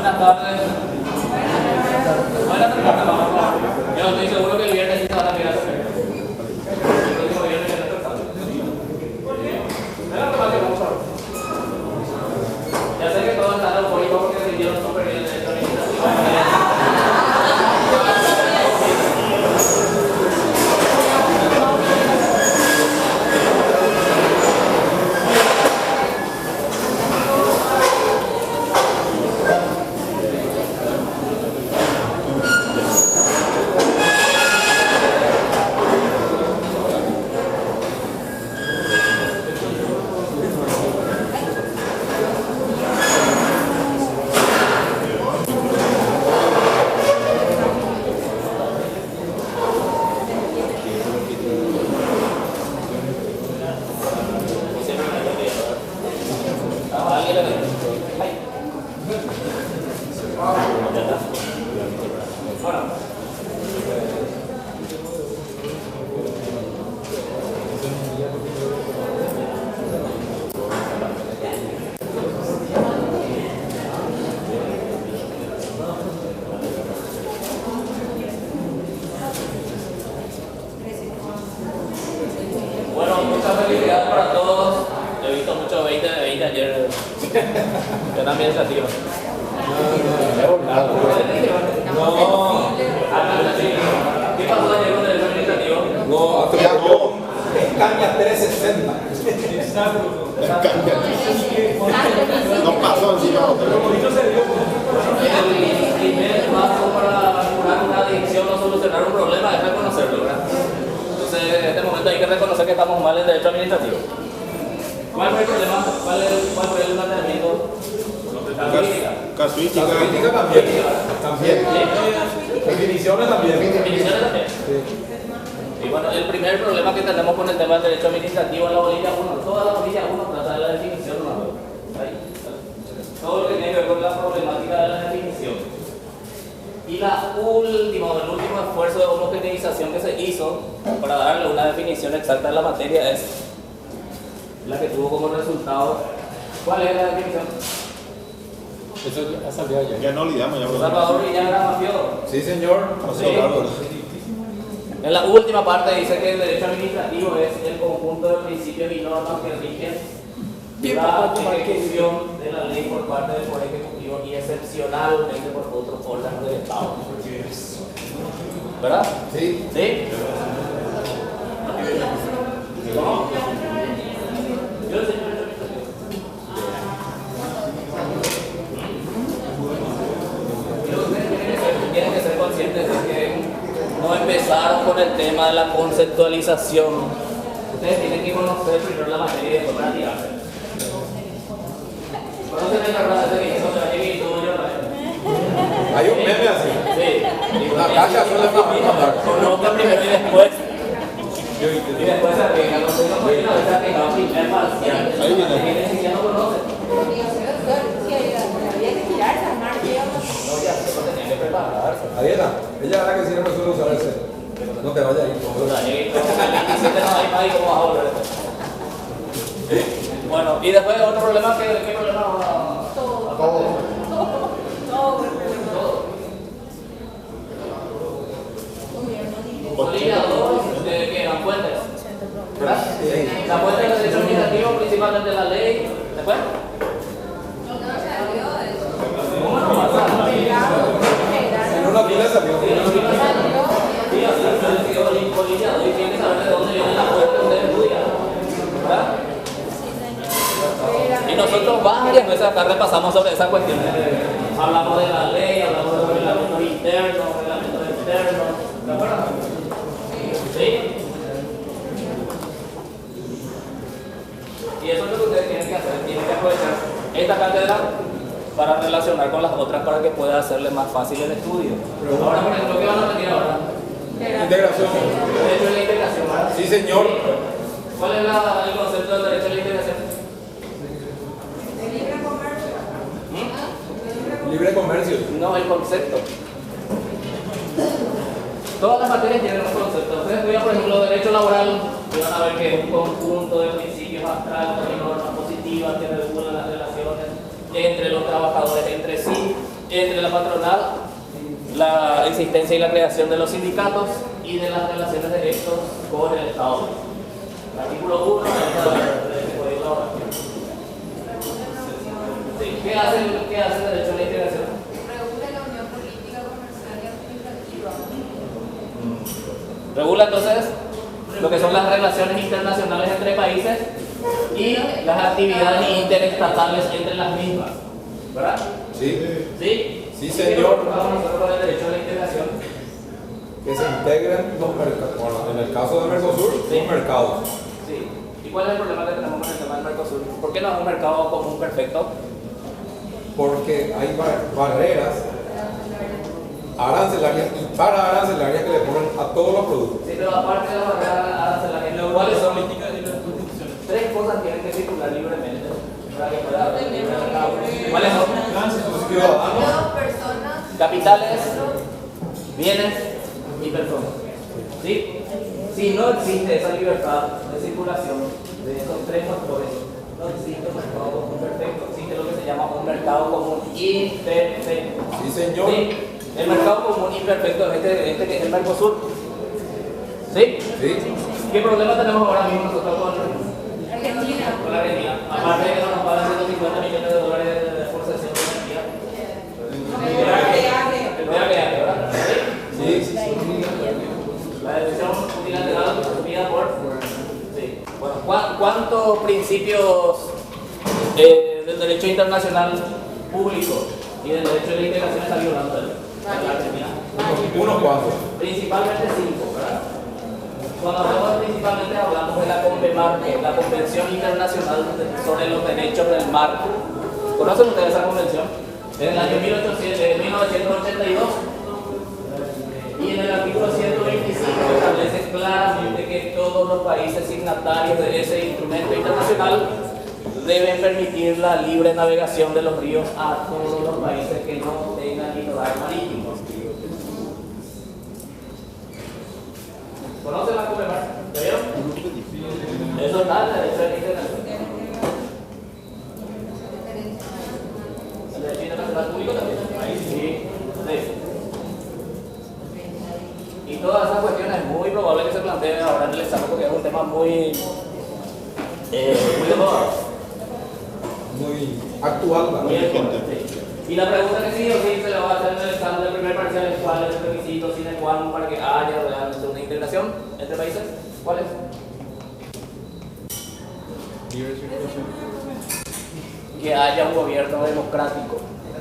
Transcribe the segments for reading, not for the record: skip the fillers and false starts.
Buenas tardes. Buenas tardes. Yo estoy seguro que el viernes sí se van a mirar. El próximo viernes ya no está tarde. ¿Por qué? Venga, que vamos a ver. Ya sé que todos están eufóricos porque se hicieron súper bien en esta administración. Bueno, muchas felicidades para todos. He visto muchos 20 de 20 ayer. Yo también se tío. No. ¿Qué pasó ayer con el administrativo? No, atropelló Caña 360. No pasó encima. El primer paso para curar una adicción o solucionar un problema es reconocerlo, ¿verdad? Entonces, en este momento hay que reconocer que estamos mal en derecho administrativo. ¿Cuál fue el problema? ¿Cuál fue el planteamiento? Casuística. Casuística también. Definiciones también. Definiciones también. Y bueno, el primer problema que tenemos con el tema del derecho administrativo en la bolilla 1, toda la bolilla 1 trata de la definición, ¿no? Ahí. Todo lo que tiene que ver con la problemática de la definición. Y el último esfuerzo de homogeneización que se hizo para darle una definición exacta de la materia es la que tuvo como resultado. ¿Cuál es la definición? Eso ha salido ayer. Ya no olvidamos, ya Salvador Villagra mafioso. Sí, señor. Sí. En la última parte dice que el derecho administrativo es el conjunto de principios y normas que rigen la ejecución de la ley por parte del Poder Ejecutivo y excepcionalmente por otros órganos del Estado. ¿Verdad? Sí. ¿Sí? ¿No? Yo sé. Tienen que ser conscientes de que no empezaron con el tema de la conceptualización. Ustedes tienen que conocer primero la materia y después practicarse. ¿Conocen la frase que hizo de y tuyo? Hay un meme así. Sí. Natalia suele mandar. Conozcan primero y después. Y después se arriesgan. No sé cómo es una vez arriesgado primer parcial. Ahí viene. Que ni siquiera no conocen. No, ya se lo tenían que prepararse. Adriana, ella es la que siempre suele usar ese. No te vayas ahí. Bueno, y después otro problema, ¿qué problema? Todo. Bolilla 2, que eran fuentes, ¿verdad? La fuente del derecho administrativo, principalmente la ley. ¿Después? ¿Cómo no pasa? En una fila salió. Sí, así se bolilla 2 y tiene que saber de dónde viene la fuente donde estudia, ¿verdad? Y nosotros varias veces acá repasamos sobre esa cuestión. Hablamos de la ley, hablamos de los reglamentos internos, reglamentos externos. ¿De acuerdo? ¿Sí? Y eso es lo que ustedes tienen que hacer. Tienen que aprovechar esta cátedra para relacionar con las otras para que pueda hacerles más fácil el estudio. Ahora, por ejemplo, ¿qué van a aprender ahora? Integración. Derecho de la integración, ¿verdad? Sí, señor. ¿Cuál es el concepto del derecho de la integración? Libre comercio. No, el concepto. Todas las materias tienen un concepto. Ustedes estudian, por ejemplo, derecho laboral y van a ver que es un conjunto de principios abstractos y normas positivas que regulan las relaciones entre los trabajadores entre sí entre la patronal, la existencia y la creación de los sindicatos y de las relaciones de estos con el Estado. Artículo 1 del Código Laboral. Sí, ¿qué hace el derecho a la integración? Regula la unión política, comercial y administrativa. Regula entonces lo que son las relaciones internacionales entre países y las actividades interestatales entre las mismas. ¿Verdad? Sí. ¿Sí? Sí, ¿Qué señor. preocupamos nosotros con el derecho a la integración? Que se integren los mercados. Bueno, en el caso de Mercosur, Sí. los mercados. Sí. ¿Y cuál es el problema que tenemos con el tema del Mercosur? ¿Por qué no es un mercado común perfecto? Porque hay barreras arancelarias y pararancelarias que le ponen a todos los productos. Sí, pero aparte de las barreras arancelarias, ¿cuáles son? Tres cosas tienen que circular libremente para que pueda haber libre mercado. ¿Cuáles son? Los ciudadanos, Dos personas. Capitales, bienes y personas. ¿Sí? Si no existe esa libertad de circulación de esos tres factores, no existe un mercado común perfecto. Existe lo que se llama un mercado común imperfecto. sí señor. ¿Sí? El mercado común imperfecto es este que es el Mercosur. ¿Sí? Sí. ¿Qué problema tenemos ahora mismo nosotros con Argentina. la Argentina? Aparte de que no nos pagan 150 millones de dólares de exportación de energía. El peaje, ¿verdad? Sí. La decisión unilateral asumida por. Sí. Bueno, ¿cuántos principios del derecho internacional público y del derecho de la integración está violando en la Argentina? Unos cuantos. Principalmente 5, ¿verdad? Cuando hablamos principalmente hablamos de la CONVEMAR, que es la Convención Internacional sobre los Derechos del Mar. ¿Conocen ustedes esa convención? En el año 1982. Y en el artículo 125 establece claramente que todos los países signatarios de ese instrumento internacional deben permitir la libre navegación de los ríos a todos los países que no tengan litoral marítimo. ¿Conocen la CONVEMAR? ¿Ya vieron? Eso está en el derecho de la integración. ¿El derecho internacional público también? Sí. Y todas esas cuestiones es muy probable que se planteen ahora en el examen porque es un tema muy de moda. Muy actual. ¿verdad? Muy actual, sí. Y la pregunta que sí o sí se le va a hacer en el examen del primer parcial es cuál es el requisito sine qua non para que haya realmente una integración entre países. ¿Cuál es? Que haya un gobierno democrático.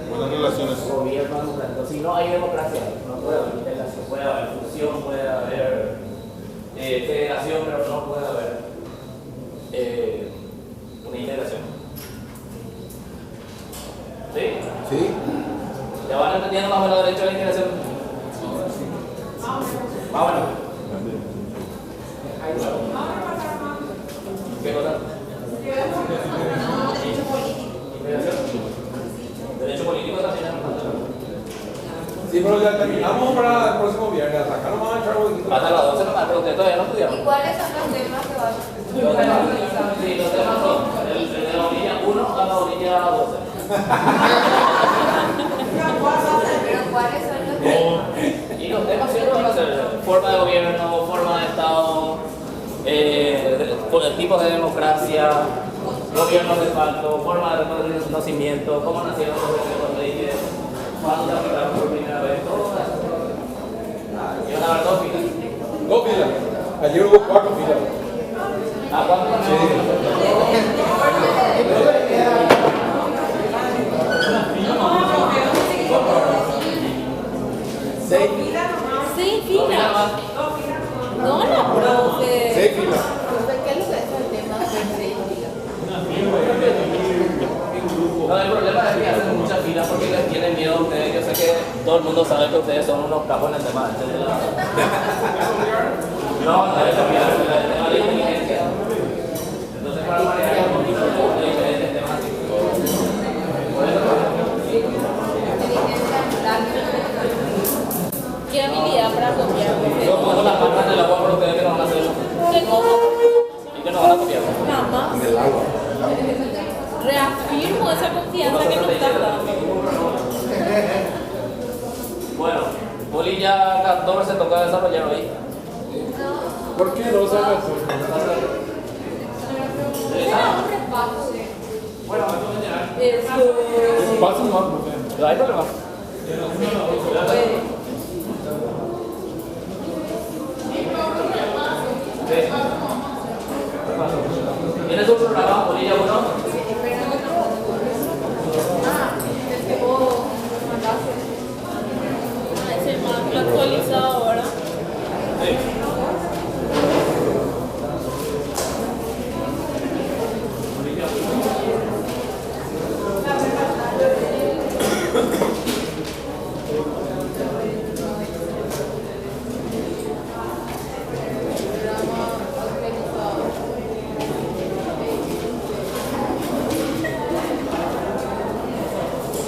Buenas relaciones. Gobierno democrático. Si no hay democracia, no puede haber integración. Puede haber fusión, puede haber federación, pero no puede haber una integración. ¿Sí? Sí. ¿Ya van entendiendo más o menos el derecho a la integración? Más o menos. ¿Qué cosa? Integración. Derecho político también es importante. Sí, pero ya terminamos para el próximo viernes. Hasta acá no vamos a echar huequito. Hasta las 12 nomás, pero ustedes todavía no ¿Y estudiaron. cuáles son los temas que van Los temas, sí, los temas son de la orilla 1 a la orilla 12. Pero ¿cuáles son los temas? Y los temas siempre van a ser forma de gobierno, forma de Estado, tipos de democracia, gobiernos de facto, forma de reconocimiento, cómo nacieron los decretos leyes, cuándo se aplicaron por primera vez, todo eso. Y van a haber 2 filas. 2 filas. Ayer hubo 4 filas. ¿A cuánto Seis Sí, ¿2 filas más? No, la profe. 6 filas. Profe, ¿qué es lo que es el tema de seis filas? No, el problema es que hacen muchas filas porque les tienen miedo a ustedes. Yo sé que todo el mundo sabe que ustedes son unos capos en el tema de la... No, no es la fila, es el tema de inteligencia. Entonces, para manejar un poquito de diferentes temas. Por eso, ¿Qué habilidad para copiar? yo pongo las manos en el agua por ustedes que no van a hacer eso. ¿Qué cosa? Y que no van a copiar. Jamás. En el agua. Reafirmo esa confianza que nos está dando. bolilla 14 toca desarrollar hoy. ¿Por qué no sabes? Bueno, me puedo llenar. Pasa más, no sé. No hay problema. ¿Tienes un programa, bolilla 1? Es el más actualizado ahora. Sí.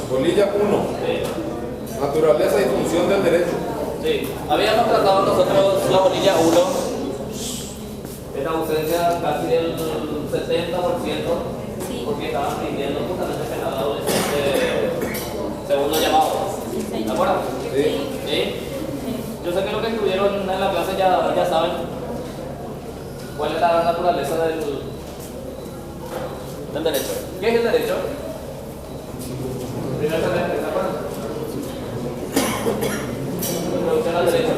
Bolilla 1. Naturaleza y función del derecho. Sí. Habíamos tratado nosotros la bolilla 1 en ausencia casi del 70%, porque estaban pidiendo justamente penal adolescente segundo llamado. ¿De acuerdo? Sí. ¿Sí? Yo sé que lo que estudiaron en la clase ya saben cuál es la naturaleza del derecho. ¿Qué es el derecho? Primer semestre, ¿de acuerdo? Introducción al derecho.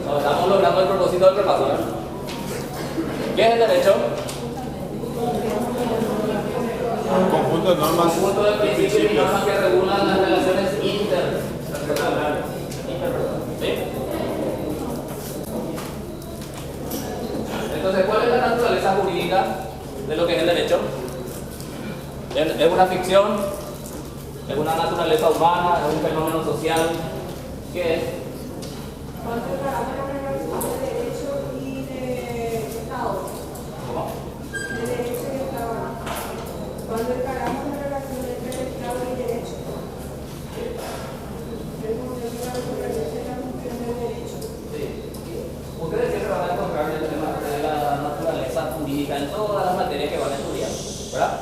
No, estamos logrando el propósito del repaso, ¿no? ¿Qué es el derecho? Conjunto de normas. Conjunto de principios y normas que regulan las relaciones interpersonales. ¿Sí? Entonces, ¿cuál es la naturaleza jurídica de lo que es el derecho? ¿Es una ficción? ¿Es una naturaleza humana? ¿Es un fenómeno social? ¿Qué es? ¿Cuánto separamos la relación de derecho y de Estado? ¿Cómo? De derecho y Estado. ¿Cuándo encaramos la relación entre el Estado y derecho? Es como que la naturaleza y la función del derecho. Sí. Ustedes siempre van a encontrar el tema de la naturaleza jurídica en todas las materias que van a estudiar, ¿verdad?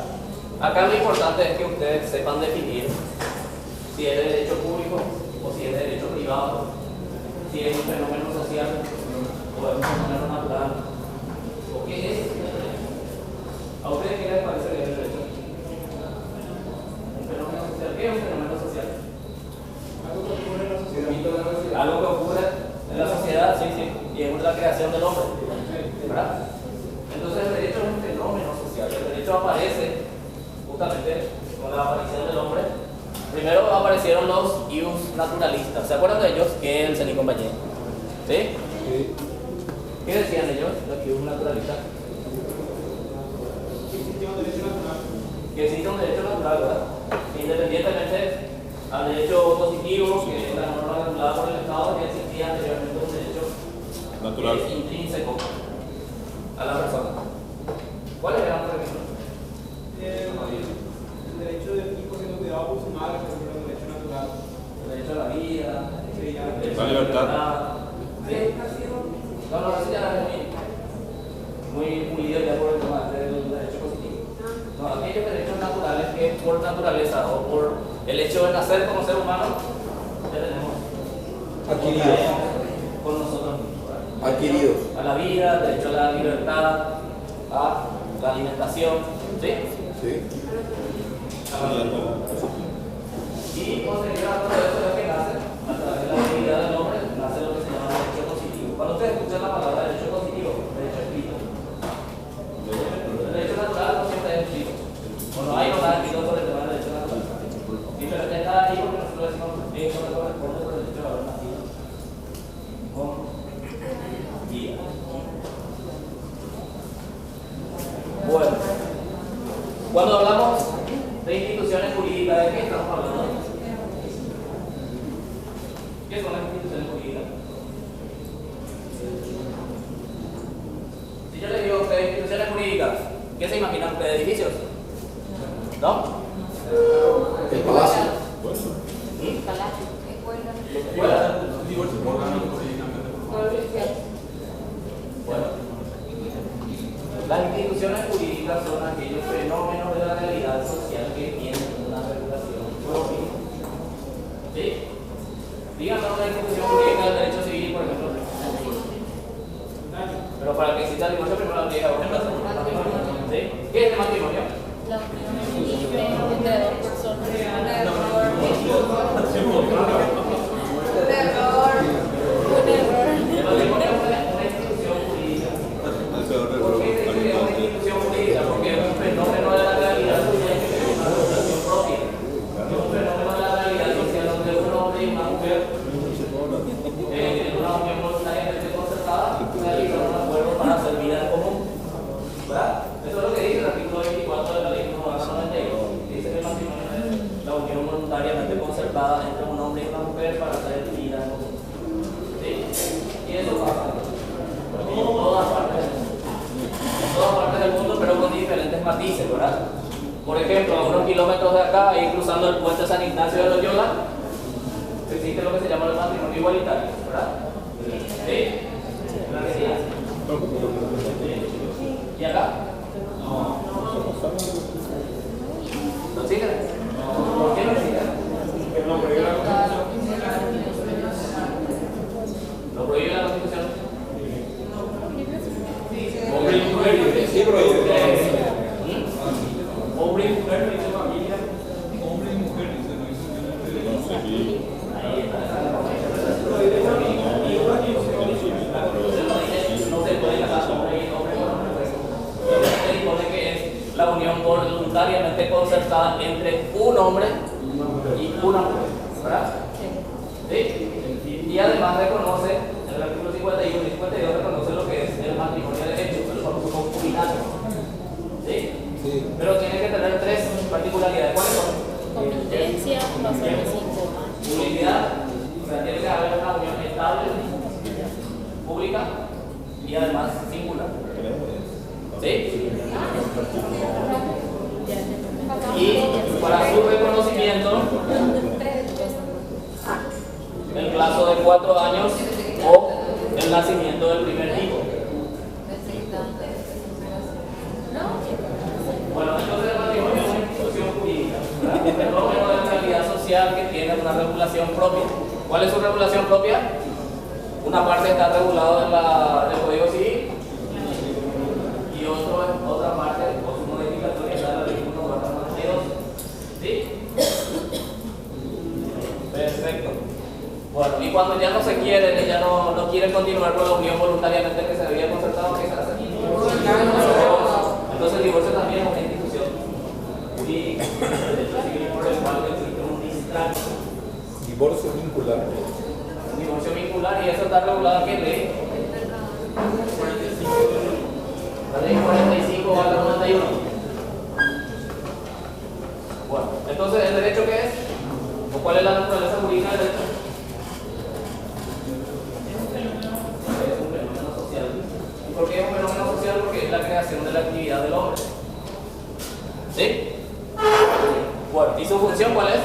Acá lo importante es que ustedes sepan definir si es de derecho público o si es de derecho privado, si es un fenómeno social o es un fenómeno natural, o qué es el derecho. ¿A ustedes qué les parece que es el derecho? ¿Un fenómeno social? ¿Qué es un fenómeno social? Algo que ocurre en la sociedad. Algo que ocurre en la sociedad, sí, sí, y es la creación del hombre, ¿verdad? Entonces el derecho es un fenómeno social. El derecho aparece justamente con la aparición del hombre. Primero aparecieron los ius naturalistas. ¿Se acuerdan de ellos? Kelsen y compañía. ¿Sí? Sí. ¿Qué decían ellos, los ius naturalistas? Que existe un derecho natural, ¿verdad? Independientemente al derecho positivo, que es la norma regulada por el Estado, que existía anteriormente un derecho Natural. intrínseco a la persona. ¿Cuáles eran los requisitos? El derecho de tipo siendo cuidado personal, por ejemplo, el derecho natural. El derecho a la vida, Sí, ya. el derecho La a libertad. ¿Sí? No, eso ya es muy pulido ya por el tema del derecho positivo. No, aquellos derechos naturales que por naturaleza o por el hecho de nacer como ser humano, ya tenemos Adquiridos. con nosotros mismos, ¿verdad? Adquiridos. A la vida, derecho a la libertad, a la alimentación, ¿sí? Sí. Y posterior a todo eso es que nace, a través de la actividad del hombre, nace lo que se llama derecho positivo. Cuando ustedes escuchan la palabra derecho positivo, derecho escrito, el derecho natural no siempre es escrito. O no hay nada escrito sobre el tema del derecho natural. Simplemente está ahí porque nosotros decimos que eso le corresponde por el derecho de haber nacido con guía. Bueno, cuando hablamos de instituciones jurídicas, ¿de qué estamos hablando? ¿Qué son las instituciones jurídicas? Si yo les digo a ustedes instituciones jurídicas, ¿qué se imaginan ustedes? ¿Edificios? ¿No? El palacio. ¿Escuelas? Bueno. Las instituciones jurídicas son aquellos fenómenos de la realidad social que tienen una regulación propia. ¿Sí? Díganme una institución jurídica del derecho civil, por ejemplo. Pero para que exista el divorcio, primero la ley ahora en la segunda. ¿Sí? ¿Qué es el matrimonio? La unión libre entre dos personas. El matrimonio es una institución jurídica. ¿Por qué se dice que es una institución jurídica? Porque es un fenómeno de la realidad social que tiene una regulación propia. Es un fenómeno de la realidad social donde un hombre y una mujer en una unión voluntariamente concertada realizan un acuerdo para hacer vida en común. ¿Verdad? Eso es lo que dice el artículo 24 de la ley 1/92. Dice que el matrimonio es la unión voluntariamente concertada entre un hombre y una mujer para hacer vida en común. ¿Sí? Y eso pasa en todas partes del mundo. En todas partes del mundo, pero con diferentes matices, ¿verdad? Por ejemplo, a unos kilómetros de acá, ahí cruzando el puente San Ignacio de Loyola, existe lo que se llama el matrimonio igualitario, ¿verdad? ¿Sí? ¿Verdad que sí? ¿Y acá? No. ¿No siguen? ¿Por qué no siguen? No prohíbe la Constitución. ¿Lo prohíbe la Constitución? Hombre y mujer. Sí, pero Hombre y mujer, dice familia. Hombre y mujer, dice, no dice Sí. Ahí está. No se puede casar hombre y hombre con hombre. Se dispone que es la unión voluntariamente concertada entre un hombre y una mujer, ¿verdad? ¿Sí? Y además reconoce, en el artículo 51 y 52 reconoce lo que es el matrimonio de hecho, el famoso concubinato. ¿Sí? Sí. Pero tiene que tener tres particularidades. ¿Cuáles son? Competencia, paso de 5 años. Publicidad, o sea, tiene que haber una unión estable, pública y además singular. ¿Sí? Y para su reconocimiento, el plazo de 4 años o el nacimiento del primer hijo. Bueno, entonces el matrimonio es una institución jurídica, ¿verdad? Un fenómeno de realidad social que tiene una regulación propia. ¿Cuál es su regulación propia? Una parte está regulada en el Código Civil y otra parte, o su modificatoria, está en la ley 1/92. ¿Sí? Perfecto. Bueno, y cuando ya no se quieren y ya no quieren continuar con la unión voluntariamente que se había concertado, ¿qué se hace? Entonces el divorcio también es una institución jurídica de derecho civil por el cual existe un distracto. Divorcio vincular. Divorcio vincular, y eso está regulado aquí en ley. La ley 45/91. Bueno, entonces ¿el derecho qué es? ¿O cuál es la naturaleza jurídica del derecho? Es un fenómeno social. ¿Y por qué es un fenómeno social? Porque es la creación de la actividad del hombre. ¿Sí? Bueno, ¿y su función cuál es?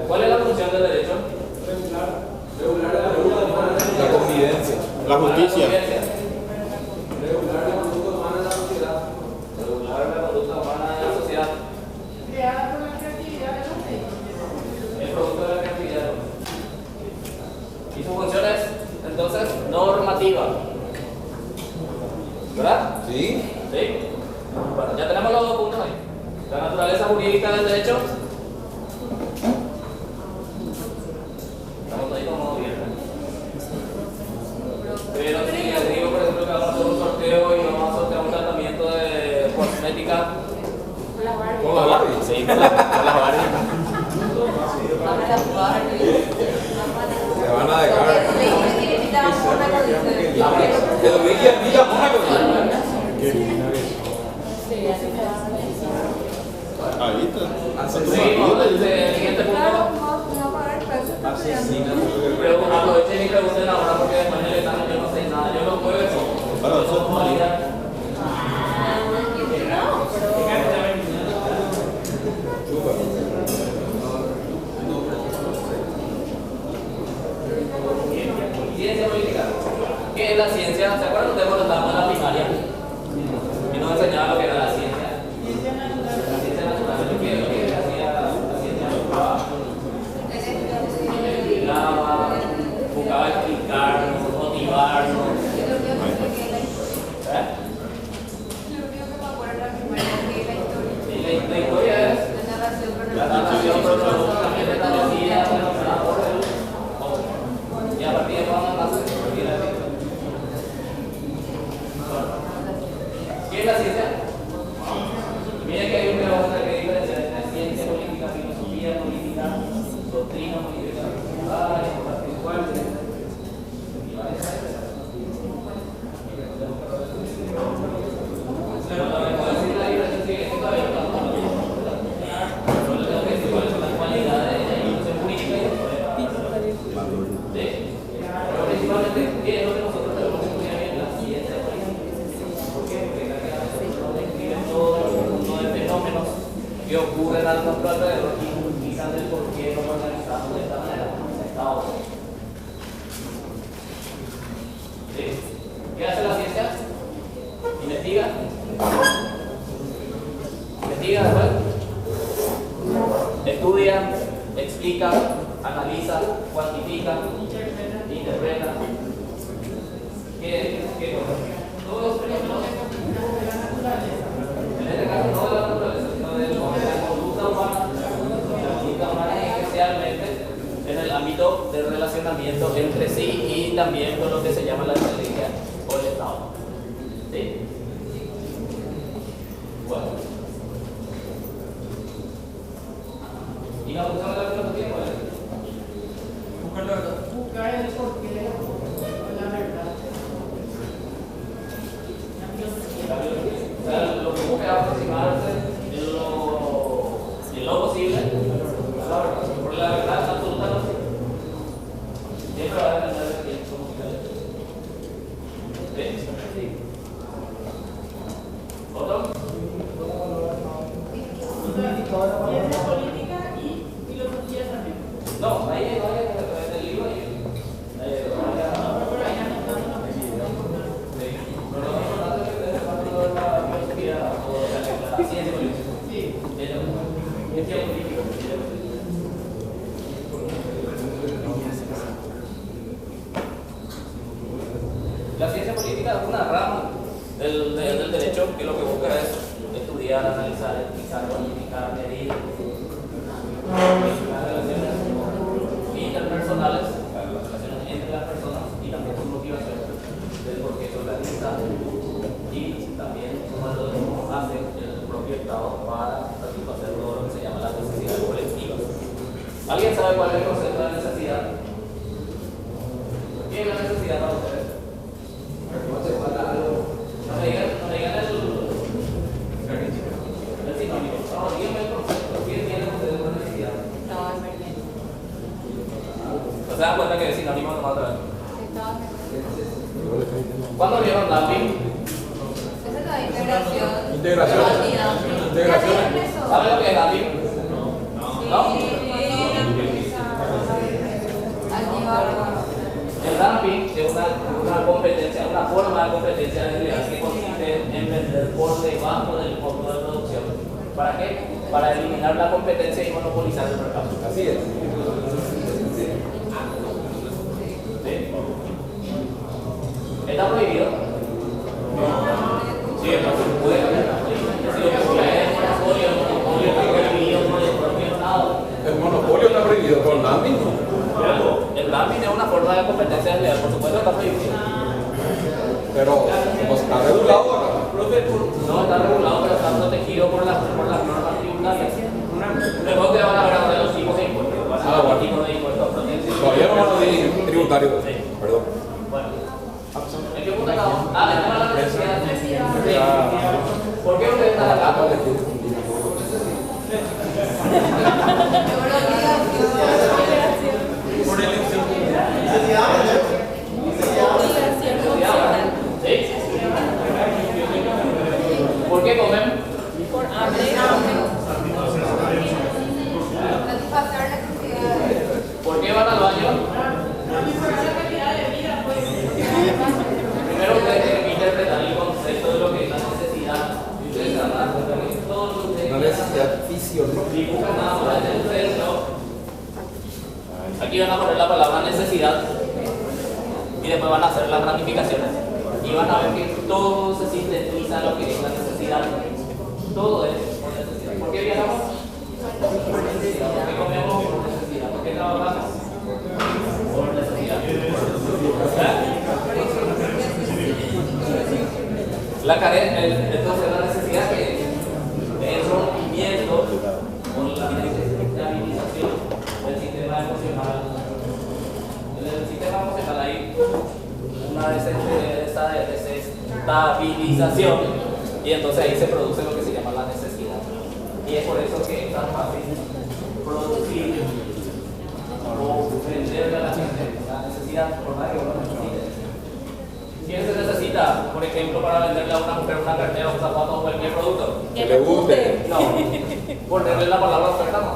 ¿Cuál es la función del derecho? La convivencia. La justicia. Regular la conducta humana en la sociedad. Regular la conducta humana en la sociedad. Creada por la creatividad de los medios. El producto de la creatividad. Y su función es, entonces, normativa. ¿Verdad? ¿Sí? ¿Sí? Bueno, ya tenemos los dos puntos ahí. La naturaleza jurídica del derecho. Estamos ahí como bien. Pero si les digo, por ejemplo, que vamos a hacer un sorteo y vamos a sortear un tratamiento de cosmética. Con la Barbie. Sí, con las Barbie. Se van a dejar. Te lo dije a ti, la Mónaco. Ahí está. Seguimos el siguiente punto. Pero aprovechen y pregunten ahora porque después del examen yo no sé nada. Yo no puedo eso. Bueno, Yo no validar. Ciencia política. ¿Qué es la ciencia? ¿Se acuerdan pregunté cuando estábamos en la primaria y nos enseñaba lo que era la ciencia. La ciencia natural, lo que hacía la ciencia natural. Explicaba, buscaba explicarnos, motivarnos. La historia es la narración también de tecnología, y a partir de cuando nace, ¿qué es la ciencia? Mira que hay un trabajo que diferencia entre ciencia política, filosofía política, doctrina política, que ocurren a nuestro alrededor y quizás el por qué nos organizamos de esta manera. ¿Sí? ¿Qué hace la ciencia? Investiga. Investiga después. Estudia, explica, analiza, cuantifica, interpreta. ¿Qué cosa? Todos los fenómenos. En este caso, no de la naturaleza, sino de la conducta humana, especialmente en el ámbito del relacionamiento entre sí y también con lo que se llama la iglesia o el Estado. ¿Sí? Bueno. ¿Y la función de la filosofía cuál es? Buscar la verdad. Buscar el porqué de la verdad. O sea, lo que busca aproximarse en lo posible a la verdad. Por la verdad absoluta no siempre va a depender de quién somos. ¿Sí? ¿Otro? Ciencia política y filosofía también. No, ahí no hay en el libro. Ciencia política. Sí. Ciencia política. La ciencia política es una rama del derecho que lo que busca es estudiar, analizar, explicar, cuantificar, medir las relaciones interpersonales, las relaciones entre las personas y también sus motivaciones del por qué se organiza y también cómo hace el propio Estado para satisfacer todo lo que se llama las necesidades colectivas. ¿Alguien sabe cuál es el concepto de necesidad? ¿Qué es la necesidad para ustedes? No me digan el sinónimo. No, díganme el concepto. ¿Qué tienen ustedes una necesidad? ¿No se dan cuenta que el sinónimo no va a traer? ¿Cuándo vieron Dumping? Esa es la integración. Integración. ¿Saben lo que es Dumping? ¿No? El dumping es una competencia, una forma de competencia desleal que consiste en vender por debajo del costo de producción. ¿Para qué? Para eliminar la competencia y monopolizar el mercado. Así es. ¿Sí? ¿Está prohibido? Sí, entonces puede haber. Si lo que busca es el monopolio está prohibido por el propio Estado. El monopolio está prohibido por el dumping, ¿no? El dumping es una forma de competencia desleal, por supuesto está prohibido. Pero como está regulado acá. No está regulado, pero está protegido por las normas tributarias. Luego te van a hablar de los tipos de impuestos. Bueno. Tipos de impuestos. Todavía no van a decir tributario. Sí. Perdón. Bueno. ¿En qué punto estamos? El tema de la necesidad. Sí. ¿Por qué usted está acá? Por elección. ¿Sí? ¿Por qué comen? Por hambre. ¿Por qué van al baño? Primero ustedes tienen que y van a ver que todo se sintetiza lo que es la necesidad. Todo es por necesidad. ¿Por qué viajamos? Por necesidad. ¿Por qué comemos? Por necesidad. ¿Por qué trabajamos? Por necesidad. Entonces la necesidad que es el rompimiento con la desestabilización del sistema emocional. En el sistema emocional hay una desestabilización y entonces ahí se produce lo que se llama la necesidad. Y es por eso que es tan fácil producir o vender a la gente la necesidad por más que uno necesite. ¿Quién se necesita, por ejemplo, para venderle a una mujer una cartera, un zapato o cualquier producto? Que le guste. No, ponerle la palabra oferta no.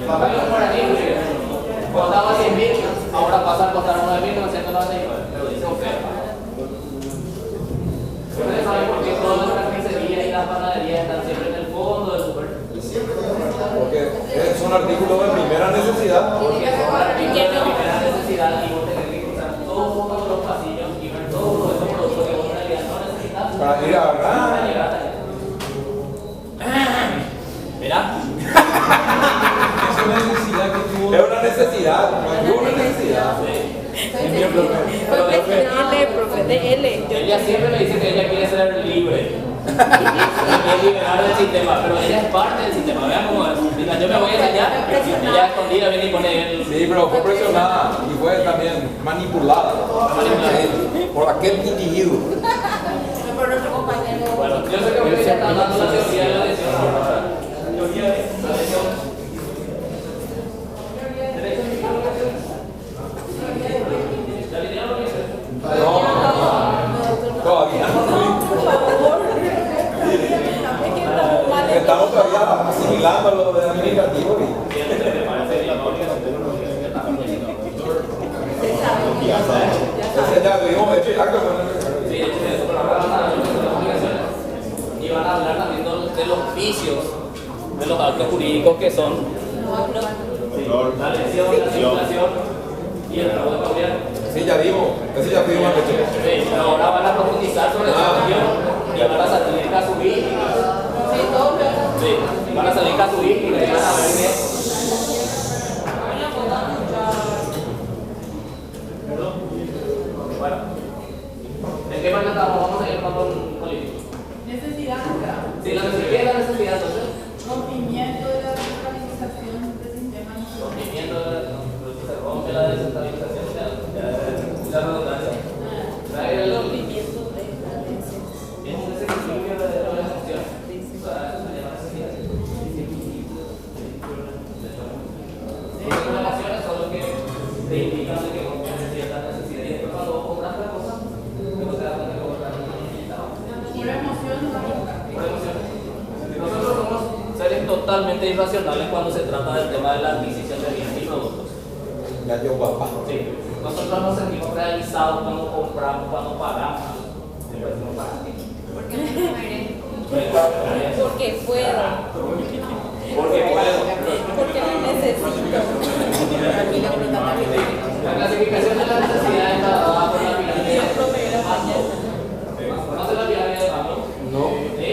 Bajar los guaraníes, costaba 100.000, ahora pasa a costar 9.999, pero dice oferta. Ustedes saben por qué todas las carnicerías y las panaderías están siempre en el fondo del super. Porque son artículos de primera necesidad. Porque son artículos de primera necesidad y vos tenés que cruzar todos los pasillos y ver todos esos productos que vos en realidad no necesitas. Para ir a Para llegar hasta allá. Mira. Es una necesidad que tuvo. Es una necesidad, es una necesidad. Profe de L. Ella siempre me dice que ella quiere ser libre. Quiere liberar del sistema, pero ella es parte del sistema. Vean cómo es. Mira, yo me voy a allá, ella escondida viene y pone el. Sí, pero fue presionada y fue también manipulada por aquel individuo. Por nuestro compañero. Bueno, yo sé que ustedes ya están dando la teoría de la lesión ahora. Teoría de la lesión. Todavía estamos todavía asimilando lo del administrativo. Entonces ya vimos hecho el acto. Sí, eso, pero ahora van a hablar de las obligaciones y van a hablar también de los vicios de los actos jurídicos que son la lesión, la simulación y el fraude familiar. Sí, ya vimos. Eso ya fuimos a pecho. Sí, pero ahora van a profundizar sobre esa cuestión y van a salir casuísticas. Sí, van a salir casuísticas y van a ver que. Bueno, ¿en qué parte estamos? Vamos a ir con un político. Necesidad. Sí, la necesidad es la necesidad, entonces. Rompimiento de la centralización del sistema. Rompimiento se rompe la desestabilización de la redundancia. El Rompimiento de la es un desequilibrio de las emociones. O sea, se llama necesidad. Las emociones son los que te indican de que vos tienes cierta necesidad. Y después cuando vos compras la cosa, luego te das cuenta que vos estás necesitado. Por emoción no va a buscar. Por emociones. Nosotros somos seres totalmente irracionales cuando se trata del tema de la adquisición de bienes y productos. Ya yo papá. Sí. Nosotros nos sentimos realizados cuando compramos, cuando pagamos. Siempre decimos para qué. Porque puedo. Porque puedo. Porque lo necesito. La clasificación de la necesidad está dada por la pirámide de Maslow. ¿Conoce la pirámide de Maslow? No. ¿Sí?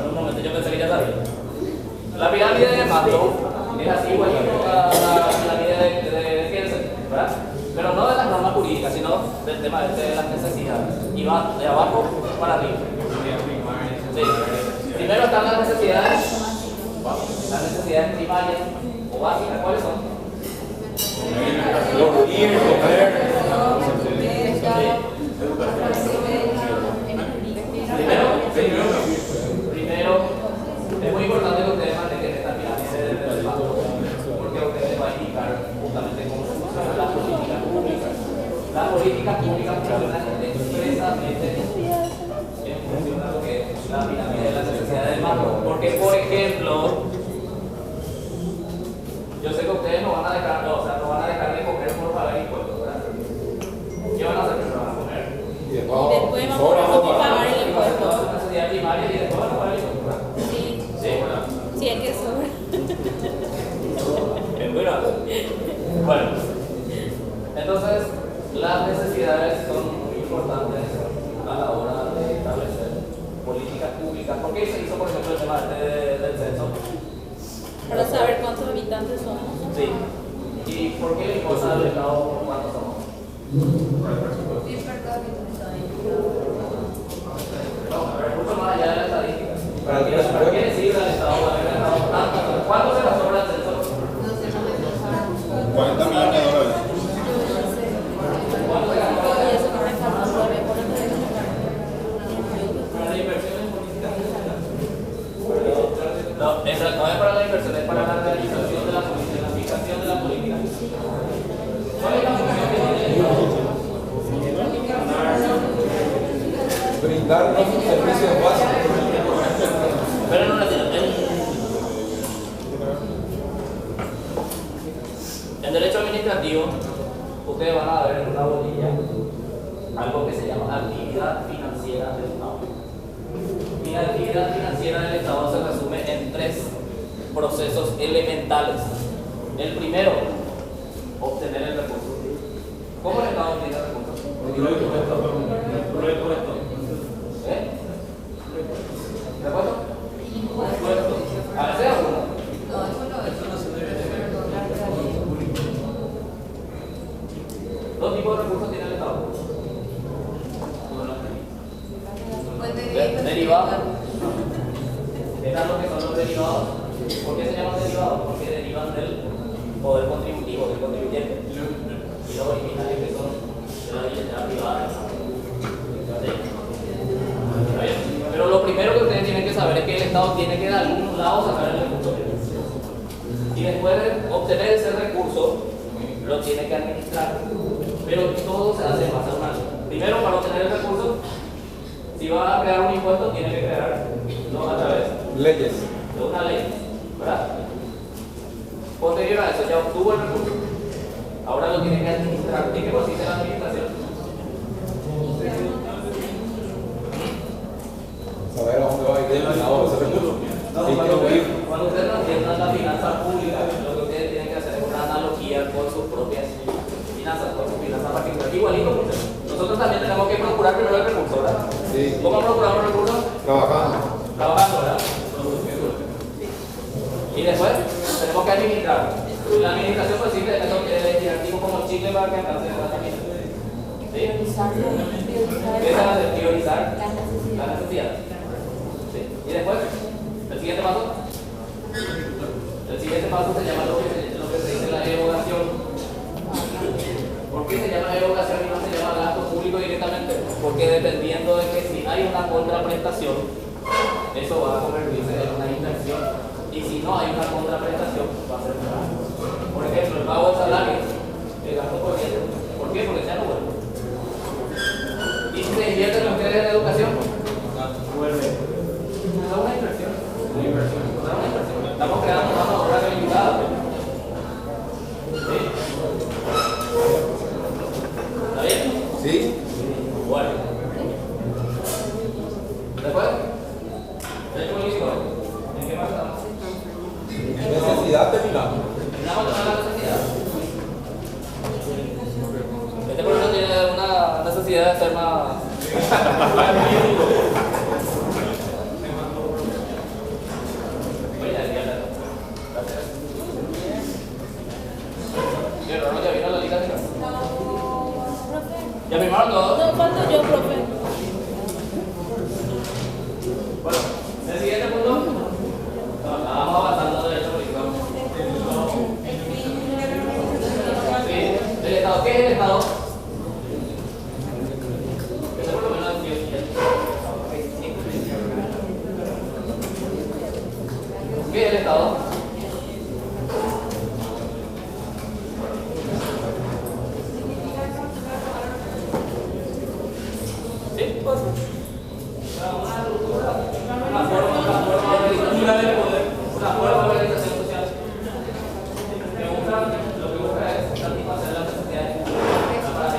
Un momento, yo pensé que ya sabía. La pirámide de Maslow es así, igual como la pirámide de Kelsen, ¿verdad? Pero no de las normas jurídicas, sino del tema de las necesidades. Y va de abajo para arriba. Sí. Primero están las necesidades primarias o básicas. ¿Cuáles son? Dormir, comer. Primero, es muy importante que ustedes mantengan esta pirámide del Maslow, porque a ustedes va a indicar justamente cómo funcionan las políticas públicas. Las políticas públicas funcionan expresamente en función de lo que es la pirámide de las necesidades del Maslow. Porque, por ejemplo, yo sé que ustedes no van a dejar, no van a dejar de comer por pagar impuestos, ¿verdad? ¿Qué van a hacer? Van a comer. Y Y después vamos a pagar el impuesto. Una necesidad primaria y después van a pagar el impuesto, ¿verdad? Sí, Sí, ¿verdad? sí, es que sobra. Es muy grande. Bueno, entonces las necesidades son muy importantes a la hora de establecer políticas públicas. ¿Por qué se hizo, por ejemplo, el tema del censo? Para saber cuántos habitantes somos. Sí. ¿Y por qué le importa al Estado cuántos somos? Sí, perdón. No, pero mucho más allá de la estadística. Para el ¿Para presupuesto. qué necesita el Estado? ¿Cuánto se gastó para el censo? 40 millones de dólares. ¿Cuánto se gastó? Y eso no me falta todavía por eso. Para la inversión en política. No, esa no es para la inversión, es para la realización de la política, la aplicación de la política. ¿Cuál es la función que tiene el Estado? Brindarnos servicios básicos. Pero no en derecho administrativo, ustedes van a ver en una bolilla algo que se llama actividad financiera del Estado. Y la actividad financiera del Estado se resume en 3 procesos elementales. El primero, obtener el recurso. ¿Cómo el Estado obtiene el recurso? ¿Eh? ¿Recuerdo? A ver, sea uno. Dos tipos de recursos tiene el Estado. Derivados. Estas son lo que son los derivados. ¿Por qué se llaman derivados? Porque derivan del poder contributivo, del contribuyente. Y los originales que son de la billetera privada. ¿Sí? ¿Está bien? Pero lo primero que ustedes tienen que saber es que el Estado tiene que de algún lado sacar el recurso. Y después de obtener ese recurso, lo tiene que administrar. Pero todo se hace más anual. Primero, para obtener el recurso, si va a crear un impuesto, tiene que crearlo a través Leyes. de una ley, ¿verdad? Posterior a eso, ya obtuvo el recurso. Ahora lo tiene que administrar. ¿En qué consiste la administración? Saber a dónde va a ir destinado ese recurso. Cuando ustedes no entiendan la finanza pública, lo que ustedes tienen que hacer es una analogía con sus propias finanzas, con sus finanzas particulares. Igualito que ustedes. Nosotros también tenemos que procurar primero el recurso, ¿verdad? Sí. ¿Cómo procuramos el recurso? Trabajando. Trabajando, ¿verdad? Y después tenemos que administrar. La administración consiste en eso que es tipo como chicle para que alcance la también. ¿Sí? Empiezan a priorizar la necesidad. ¿Sí? Y después, el siguiente paso. El siguiente paso se llama lo que se dice la erogación. ¿Por qué se llama erogación y no se llama gasto público directamente? Porque dependiendo de que si hay una contraprestación, eso va a convertirse en una inversión. Y si no hay una contraprestación, va a ser un gasto. Por ejemplo, el pago de salario, el gasto corriente. ¿Por qué? Porque ya no vuelve. ¿Y si se invierten ustedes en educación? Vuelve. Es una inversión. Una inversión. Una inversión. Estamos creando mano de obra calificada. ¿Sí? ¿Está bien? ¿Sí? Bueno. Después, derecho político. ¿En qué más estamos? Necesidad terminada. Terminamos de la necesidad. Este profesor tiene una necesidad de ser más. ¿Ya vino la liga? ¿Ya firmaron todos? No, falta yo, profe. Bueno, el siguiente punto. Vamos avanzando de derecho político. Sí, el Estado. ¿Qué es el Estado? Que se por lo menos ¿qué es el Estado? ¿Sí? Una forma de poder, una forma de organización social que busca, lo que busca es satisfacer las necesidades públicas para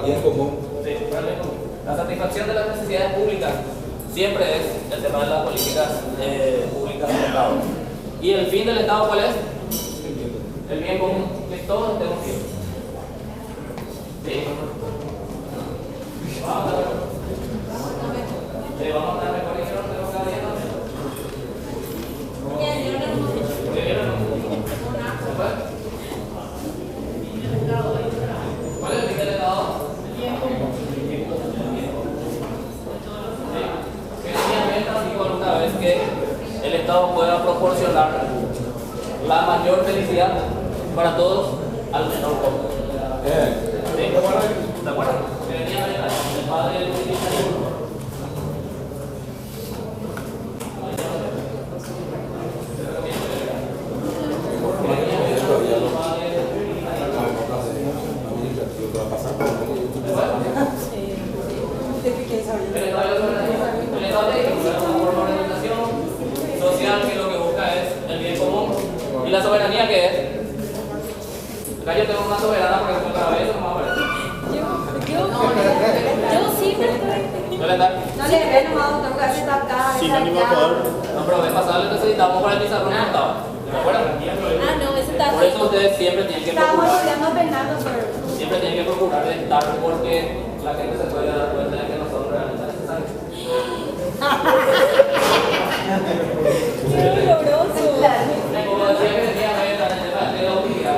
bien común. Sí, para el bien común. La satisfacción de las necesidades públicas siempre es el tema de las políticas públicas del Estado. ¿Y el fin del Estado cuál es? El bien común, que todos estemos bien. Sí. Vamos a ver. Vamos a dar mejor dinero, tenemos cada día también. ¿Cuál es el fin del Estado? Bien común. Que decía alguna vez que el Estado pueda proporcionar la mayor felicidad para todos al menor costo. ¿Sí? ¿De acuerdo? Que venía el padre del cristianismo. Social, que lo que busca es el bien común. ¿Y la soberanía qué es? Acá yo tengo una soberana porque después cada vez no me aparece. Yo sí me estoy. ¿No le da? No le ve nomás, tengo que hacer acá. Sin ánimo de poder. No, pero vez pasado le necesitamos para el pizarrón no estaba. ¿Se acuerdan? Ah, no, ese está Por eso ustedes siempre tienen que Estábamos procurar. estudiando Fernando, pero... Siempre tienen que procurar de estar porque la gente se puede dar cuenta de que no son realmente necesarios. Qué doloroso. Y como decía que tenía que ver en el tema de la utilidad,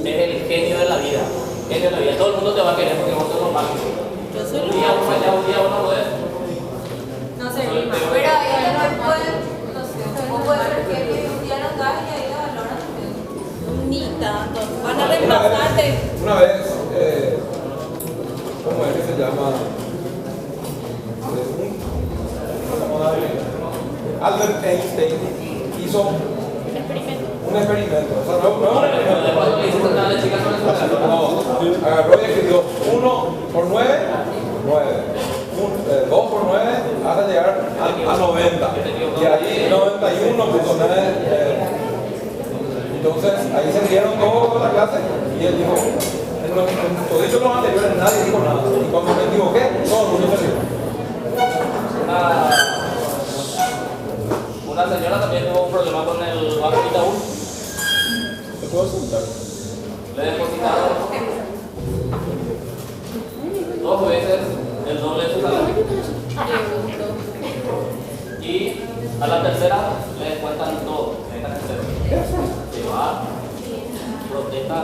es el genio de la vida. Genio de la vida. Todo el mundo te va a querer porque vos sos normal. Yo soy Un día uno allá, un día uno podés. No sé, pero ella no puede, no sé, no puede ser que un día no cae y ahí la valoran. ni tanto. Van a reemplazarte. Una vez, ¿cómo es que se llama? Albert Einstein hizo un experimento. O sea, no agarró y escribió 1 por 9, 9. 2 por 9 hasta llegar a 90. Y ahí 91.9. Entonces, ahí se rieron toda la clase y él dijo, en todos los anteriores nadie dijo nada. Y cuando me equivoqué, todo el mundo se rió. Una señora también tuvo un problema con el banco Itaú. ¿Te puedo sentar? Le depositaron 2 veces el doble de su salario. Y a la tercera le descuentan todo. Se va, protesta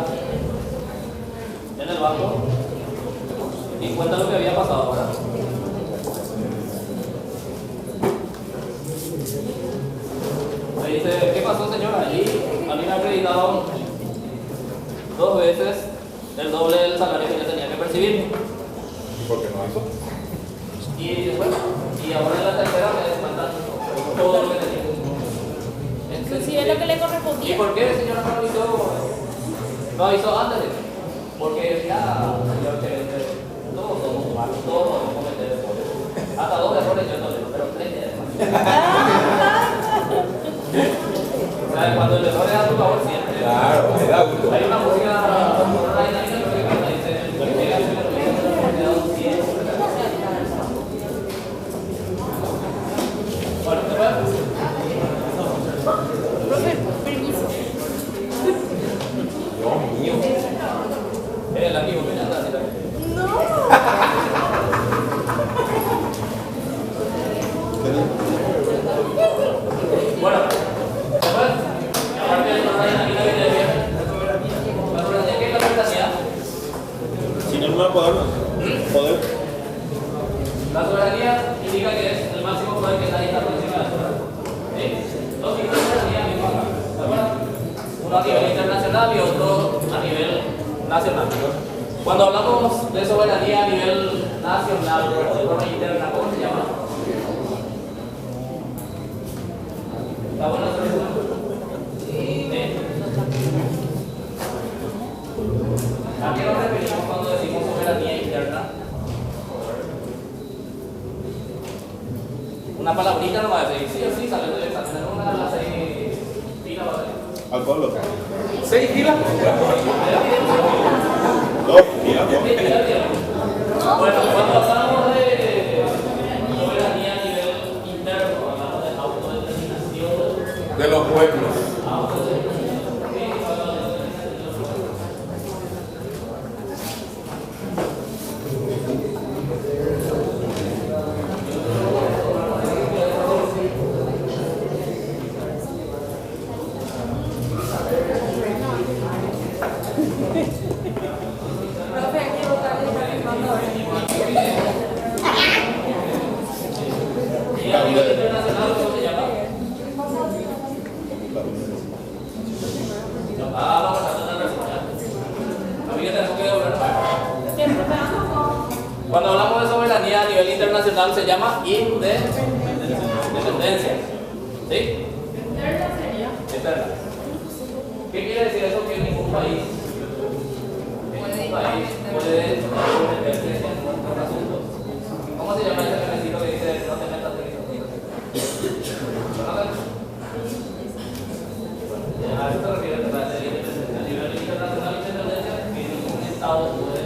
en el banco y cuenta lo que había pasado ahora. Me dice, ¿qué pasó, señora? Y a mí me acreditaron 2 veces el doble del salario que yo tenía que percibir. ¿Y por qué no hizo? Y bueno, y ahora en la tercera me descuentan todo lo que tenía. Inclusive lo que le ¿Y correspondía. por qué, señora, no avisó? No avisó antes. Porque ya, señor gerente, todos somos humanos, todos podemos cometer errores. Hasta 2 errores yo tolero, pero 3 ya es más. O sea, cuando el error es a tu favor siempre. Claro, era auto. Hay una música, una dinámica que canta, dice, el que llega primero, me da un 100. Bueno, ¿te puedes? Profe, permiso. Dios mío. El amigo que ya anda así también. Bueno, después, aparte de la dinámica que te viene, la soberanía, ¿qué es la soberanía? Sin ánimo de poder. Poder. La soberanía indica que es el máximo poder que nadie está por encima de la otra. ¿Sí? Dos tipos de soberanía mismo acá. ¿De acuerdo? Uno a nivel internacional y otro a nivel nacional. Cuando hablamos de soberanía a nivel nacional o de forma interna, ¿cómo se llama? ¿Está buena la solución? Sí. ¿A qué nos referimos cuando decimos soberanía interna? Una palabrita no va a decir, sí o sí, sale del examen, una de las 6 filas va a salir. Al pueblo. 6 filas. 2. Bueno, cuando hablamos de soberanía a nivel interno, hablamos de autodeterminación De los pueblos. Profe, hay que votar y está firmando ahora. y a nivel internacional, ¿cómo se llama? Vamos a tratar de responder. A mí que tenemos que devolver. Cuando hablamos de soberanía a nivel internacional se llama independencia. ¿Sí? Interna. ¿Qué quiere decir eso? Que ningún país puede meterse en nuestros asuntos. ¿Cómo se llama ese requisito que dice no te metas en mis asuntos? A eso se refiere la independencia. A nivel internacional, independencia, que ningún Estado puede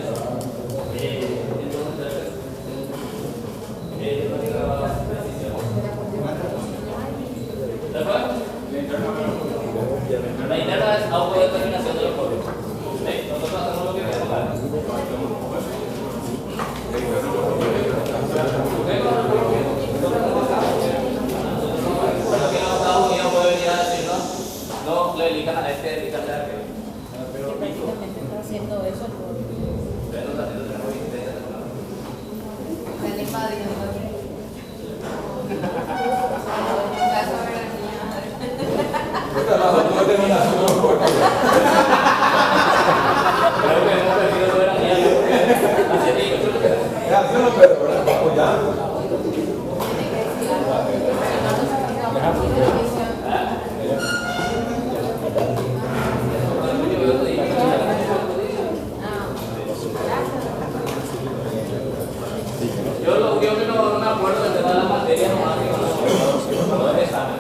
la interna es autodeterminación de los pueblos. Nosotros hacemos lo que queremos. Bueno, aquí en los Estados Unidos puede venir a decir, no le elijan a este, elijanle a aquel. ¿Qué prácticamente está haciendo eso? Pero no está haciendo terroristas. Están invadiendo. La soberanía. Esta es la autodeterminación de los pueblos. Creo que hemos perdido soberanía. Hace tiempo. Es así, no, pero apoyando. Yo lo único que no me acuerdo del tema de la materia nomás que no es examen.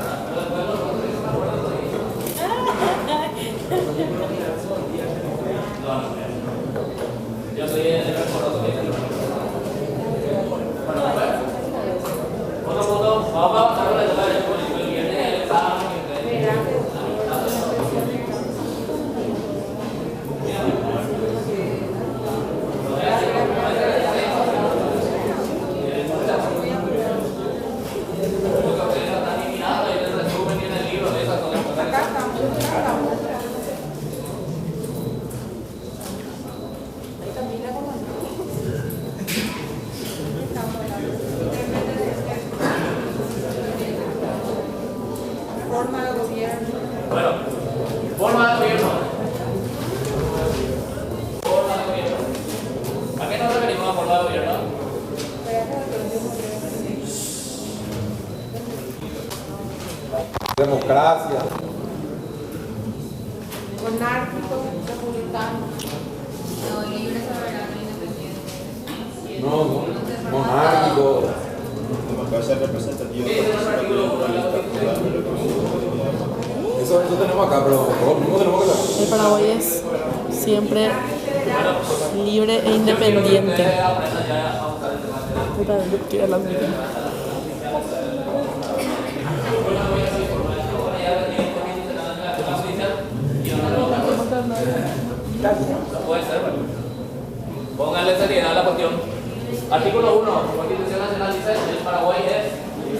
Yo soy el recordoso que bueno, otro punto, vamos a pasar con el tema del político. El viernes el examen. Forma de gobierno. Bueno, forma de gobierno. Forma de gobierno. ¿A qué nos referimos a forma de gobierno? Democracia. Monárquico, republicano. No, libre, soberano, independiente. No, monárquico. Democracia representativa. ¿Qué dice el artículo 1 de la Constitución? Eso tenemos acá, pero todo el mundo tenemos que saber. El Paraguay es siempre libre e independiente. Ustedes aprendan ya a usar el tema de Puta, yo quiero la música. No puede ser, bueno. Pónganle seriedad a la cuestión. Artículo 1. Constitución Nacional dice el Paraguay es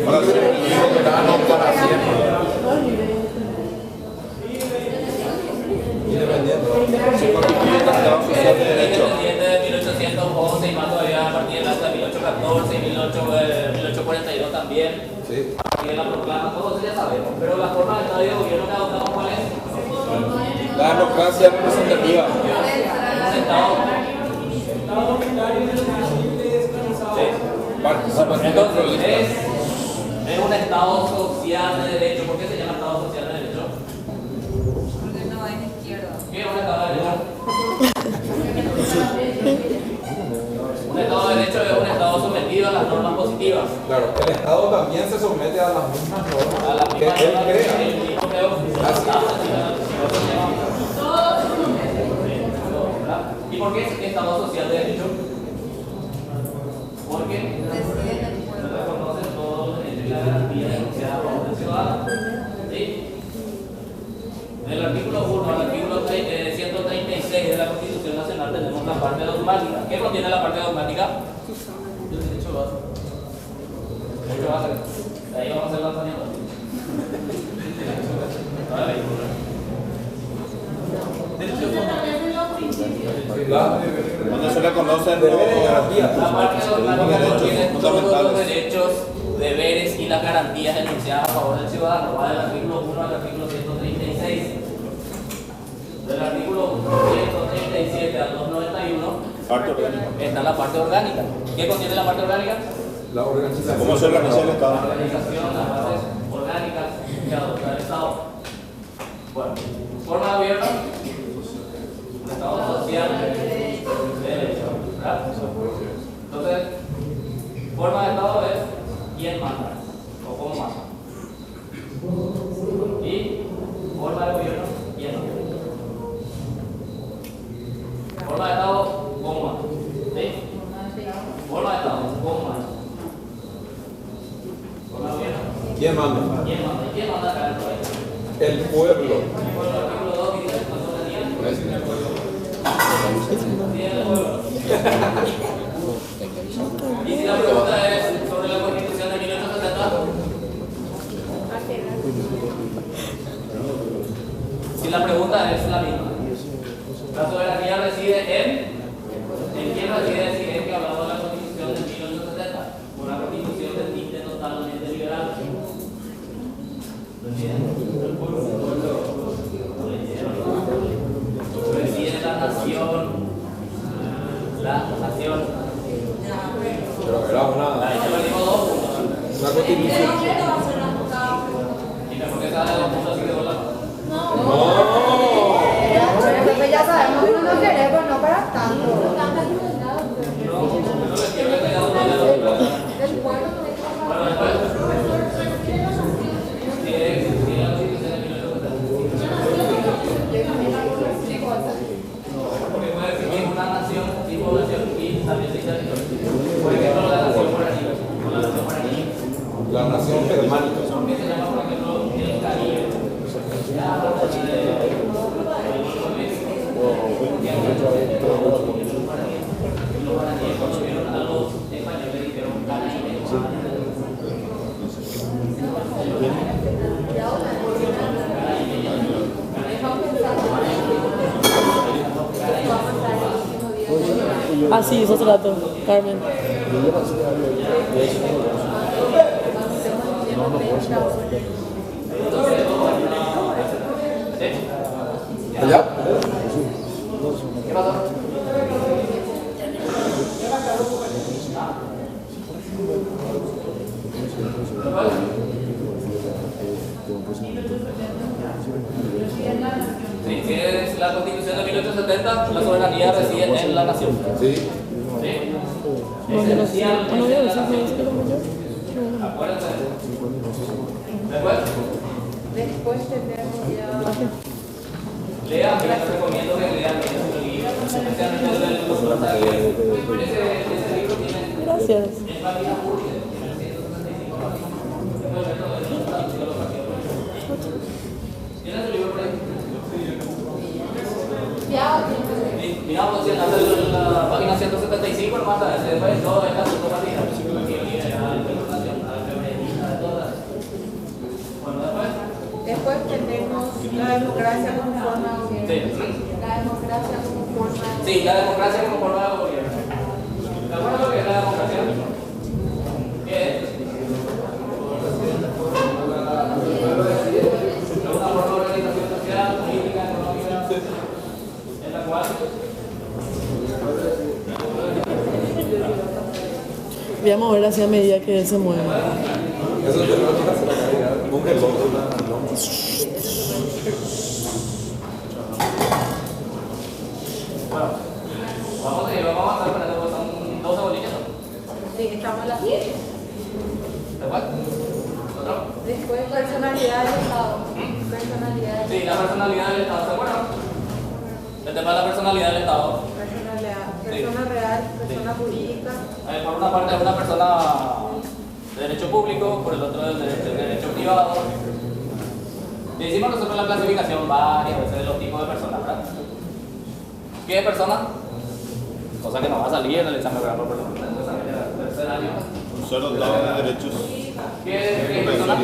Para ser soberano para siempre. Independiente. independiente de 1811 y más todavía a partir del acta de 1814 y 1842 también. Sí. Aquí en la proclama, todo eso ya sabemos. Pero la forma de Estado de gobierno que adoptamos, ¿cuál es? La democracia representativa. Un Estado. Sí. Participación Entonces, es un Estado social de derecho. ¿Por qué se llama Estado social de derecho? Porque no es izquierda. ¿Qué es un Estado de derecho? Un Estado de derecho es un Estado sometido a las normas positivas. Claro, el Estado también se somete a las mismas A normas las que mismas él normas crea. que el mismo creó. ¿Y por qué es Estado social? Del artículo 1 al artículo 136 de la Constitución Nacional tenemos la parte dogmática. ¿Qué contiene la parte dogmática? El derecho básico. Derecho básico. Ahí vamos a hacer lanzamiento. Derecho Cuando se le conocen Deberes y garantías. La parte dogmática contiene todos los fundamentales. derechos, deberes y las garantías enunciadas a favor del ciudadano. Va del artículo 1 al artículo 136. Del artículo 137 al 291 Parte orgánica. está la parte orgánica. ¿Qué contiene la parte orgánica? La organización. ¿Cómo se organiza el La Estado? organización, las bases orgánicas que adopta el Estado. Bueno, forma de gobierno, un Estado social de derecho, ¿verdad? Entonces, forma de Estado es quién manda o cómo manda. Y forma de gobierno, quién manda. Forma de Estado, cómo manda. ¿Sí? Forma de Estado, cómo manda. Forma de gobierno, ¿Quién manda? quién manda. ¿Y quién manda acá en el país? El pueblo. Por el artículo 2 dice la soberanía. Sí, el pueblo. Y si la pregunta es sobre la Constitución de 1870, si la pregunta es la misma, la soberanía reside ¿en quién reside? Si es que hablamos de la Constitución de 1870, una Constitución de tinte totalmente liberal. Reside la nación. Pero era una Ahí ya perdimos 2 puntos. constitución. Y mejor que sea de 2 puntos así que volar. No. Pero ya sabemos que no queremos, no para tanto. El pueblo no es Bueno, después. Tiene la Constitución de 1870. Porque puede definir una nación sin población y también sin territorio. Por ejemplo, la nación guaraní o la nación guaraní, La nación germánica. que se llama, por ejemplo, el Caribe. Los guaraníes cuando vieron a los españoles dijeron Caribe. Así, eso trato, Carmen. ¿Allá? ¿Qué pasó? Sí, si es la Constitución de 1870, la soberanía reside en la nación. Sí. ¿Sí? No, yo no sé. Esencial No, yo de no la sé nación. si es como yo. Acuérdense. Después, Después tendremos ya. lean, yo les recomiendo que lean el libro, especialmente el del doctor Zaguer. Ese libro tiene Gracias. en páginas útiles, tiene 165 páginas. Después de todo eso, está haciendo los partidos políticos. ¿Tienes el libro por ahí? Miramos en la página 175, nomás después todo es la fotografía. Liberal, internacional, feminista, de todas. Bueno, después. Después tenemos la democracia como forma de gobierno. Sí. La democracia como forma de Sí, la democracia como forma de gobierno. ¿De acuerdo lo que es la democracia? ¿Qué es? Es una forma de organización social, política, económica, en la cual Voy a mover así a medida que él se mueve. Eso yo no quiero hacer acá. Un reloj. bueno, vamos a avanzar para eso, son 12 bolillas, ¿no? Sí, estamos en la 7. ¿Después? ¿Otro? Después personalidad del Estado. Personalidad del Sí, la personalidad del Estado, ¿se acuerdan? El tema de la personalidad del Estado. Personalidad. Persona real, persona jurídica. Por una parte es una persona de derecho público, por el otro del derecho privado. Decimos nosotros la clasificación varias veces de los tipos de personas, ¿verdad? ¿Qué es persona? Cosa que no va a salir en el examen, ¿verdad? Por el tercer año. Solo dotado de derechos. ¿Qué es persona?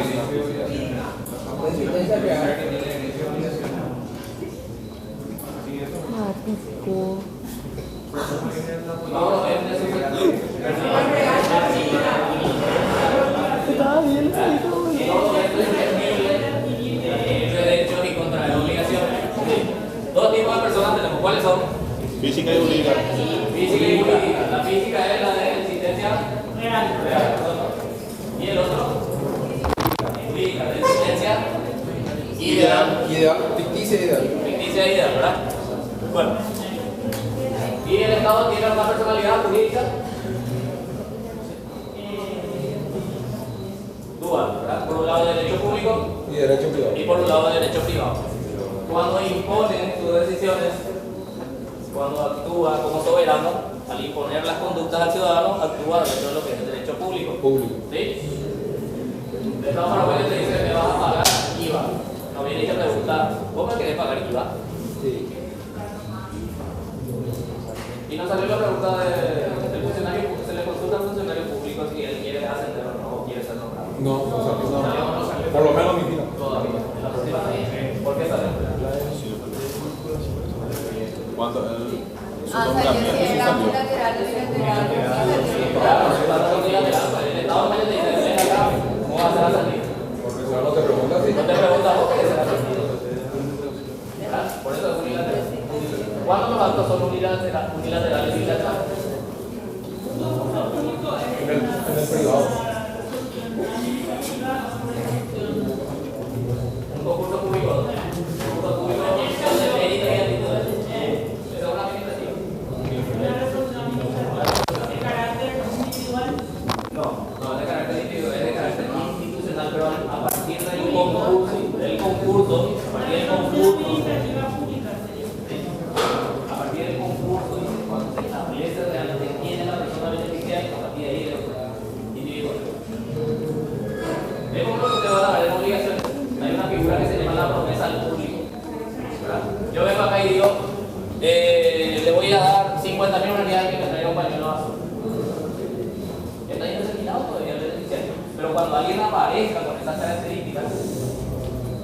No, derechos y contra obligaciones. Dos tipos de personas tenemos. ¿Cuáles son? Física y jurídica. Física y jurídica. La física es la de existencia real. ¿Y el otro? Jurídica, de existencia ideal. Ficticia ideal. Ficticia ideal, ¿verdad? Bueno. ¿Y el Estado tiene una personalidad jurídica? Dual, ¿verdad? Por un lado derecho público Y derecho privado. y por un lado derecho privado. Cuando imponen sus decisiones, cuando actúa como soberano, al imponer las conductas al ciudadano, actúa dentro de lo que es el derecho público. ¿Sí? De todas formas, te dice que vas a pagar IVA. No viene y te pregunta, ¿cómo querés pagar IVA? Sí. Y nos salió la pregunta del funcionario, se le consulta al funcionario público si él quiere ascender o no, o quiere ser nombrado. No salió. Por lo menos mi vida. Todavía, en la próxima. ¿Por qué salió? ¿Cuánto? Salió que era unilateral y bilateral. Claro, para la unilateral, el Estado me dice, ven acá, ¿cómo va a ser ascendido? Porque si no te preguntas si. No te preguntas vos qué será ascendido. Por eso es unilateral. ¿Cuántos los actos son unilaterales y bilaterales? En el privado. Un concurso público. Un concurso público de mérito y actitudes. Esa es una administrativa. No es de carácter individual, es de carácter institucional, pero a partir del concurso, a partir del concurso, cuando se establece realmente quién es la persona beneficiaria, a partir de ahí es individual. Vemos lo que te va a dar en obligaciones. Hay una figura que se llama la promesa al público. ¿Verdad? Yo vengo acá y digo, le voy a dar 50.000 unidades que me traiga un pañuelo azul. Está indeterminado todavía el beneficiario. Pero cuando alguien aparezca con esas características,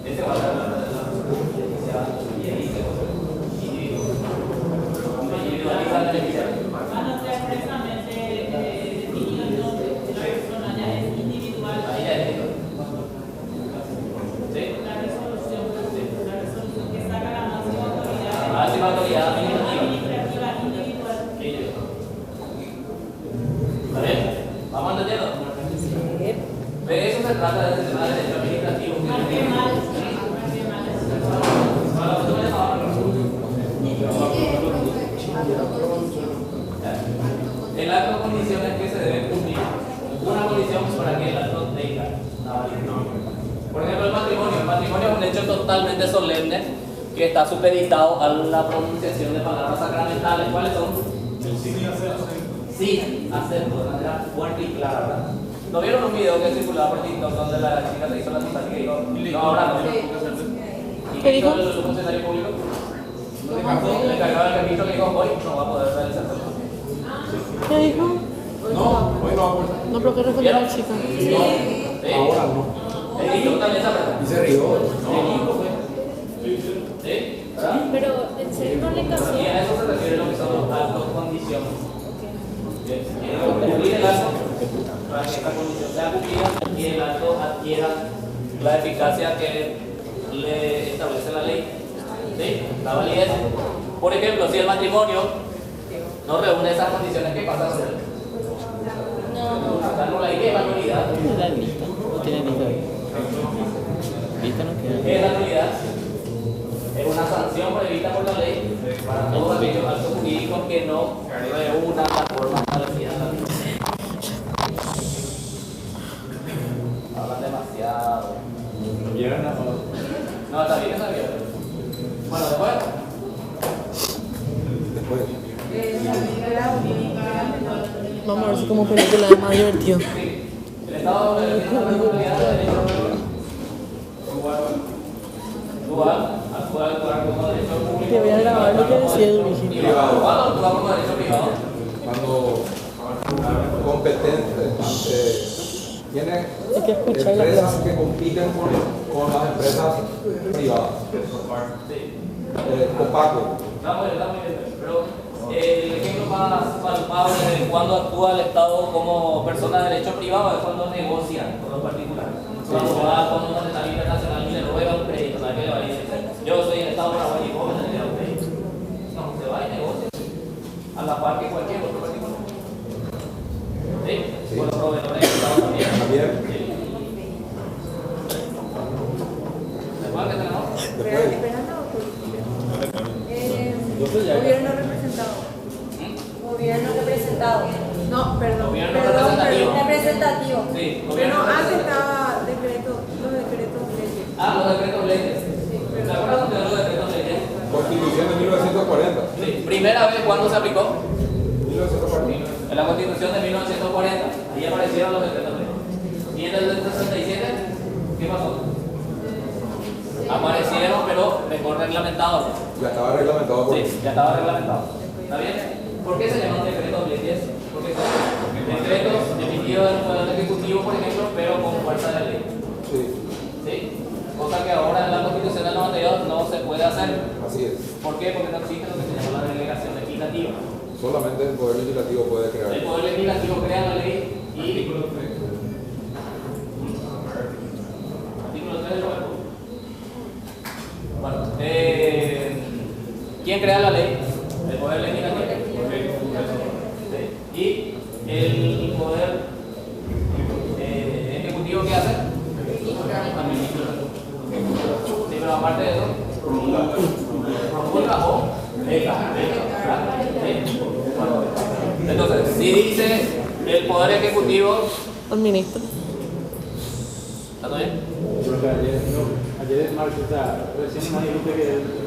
ese va a ser la beneficiaria y ahí se individualiza el beneficiario. Ahí ya es individual. ¿Sí? La máxima autoridad administrativa. ¿Está bien? ¿Vamos entendiendo? De eso se trata del sistema de derecho administrativo. El acto de condiciones que se debe cumplir. Una condición para que el acto tenga una validez. Por ejemplo, el matrimonio. El matrimonio es un hecho totalmente solemne que está supeditado a la pronunciación de palabras sacramentales. ¿Cuáles son? Sí, hacerlo de manera fuerte y clara, ¿verdad? ¿No vieron un video que circulaba por TikTok donde la chica se hizo la simpática y dijo, no, ahora no? ¿Y qué hizo el funcionario público? Le cargaba el registro que dijo, hoy no va a poder realizar eso. ¿Qué dijo? No, hoy no va a poder. No, pero ¿qué respondió la chica? Sí. Ahora no. El hijo también se apretó. Y se rió. El hijo fue. ¿Sí? ¿Verdad? Pero en serio no le Y cambió. a eso se refiere lo que son los actos condiciones. Cumplir el acto para que esta condición sea cumplida y el acto adquiera la eficacia que le establece la ley. ¿Sí? La validez. Por ejemplo, si el matrimonio no reúne esas condiciones, ¿qué pasa a hacer? Acá no la idea, la nulidad. No tiene lista. Lista no queda. ¿Qué es la nulidad? Es una sanción prevista por la ley para todos aquellos actos jurídicos que no reúnan la forma establecida en la ley. Hablan demasiado. No, está bien, está bien. Bueno, después. Vamos a ver si como película es más divertido. El Estado tiene una responsabilidad de derecho. actúa como derecho público. Te voy a grabar lo que decía Durísimo. Privado. ¿Cuándo actúa como derecho privado? Cuando competente tiene Hay que escuchar la empresas clase. que compiten con las empresas privadas. Sí. Copaco. Está muy bien. Pero el ejemplo más palpable de cuando actúa el Estado como persona de derecho privado es cuando negocia con los particulares. Cuando va con una central internacional y le ruega un crédito, ¿sabes qué le va a decir? Yo soy el Estado paraguayo y vos me tenés que dar un crédito. No, se va y negocia. A la par que cualquier otro particular. ¿Sí? Sí. Con los proveedores del Estado también. También. Sí. ¿Después qué tenemos? Después. Esperando o gobierno representado. Gobierno representado. No, perdón. Gobierno representativo. Representativo. Sí, Bueno, gobierno antes representativo. estaba los decretos leyes. Ah, los decretos leyes. ¿Se acuerdan de los decretos leyes? Constitución de 1940. Sí. Primera vez, ¿cuándo se aplicó? 1940. En la Constitución de 1940. Ahí aparecieron los decretos leyes. Y en el del 67, ¿qué pasó? Aparecieron, pero mejor reglamentados. Ya estaba reglamentado por Sí, ya estaba reglamentado. ¿Está bien? ¿Por qué se llaman decretos leyes? Porque son decretos emitidos del Poder Ejecutivo, por ejemplo, pero con fuerza de ley. Sí, ¿Sí? Cosa que ahora en la Constitución del 92 no se puede hacer. así es. ¿Por qué? Porque no existe lo que se llama la delegación legislativa. Solamente el Poder Legislativo puede crear. El Poder Legislativo crea la ley y... Artículo 3 del cuerpo. Bueno, ¿quién crea la ley? El Poder Legislativo. Sí. Y el Poder Ejecutivo, ¿qué hace? Administra. Sí, pero aparte de eso, promulga o deja. ¿Sí? Bueno, entonces, si dice el Poder Ejecutivo, Administra. ¿está todo bien? Ayer es martes, o sea, recién me dijiste que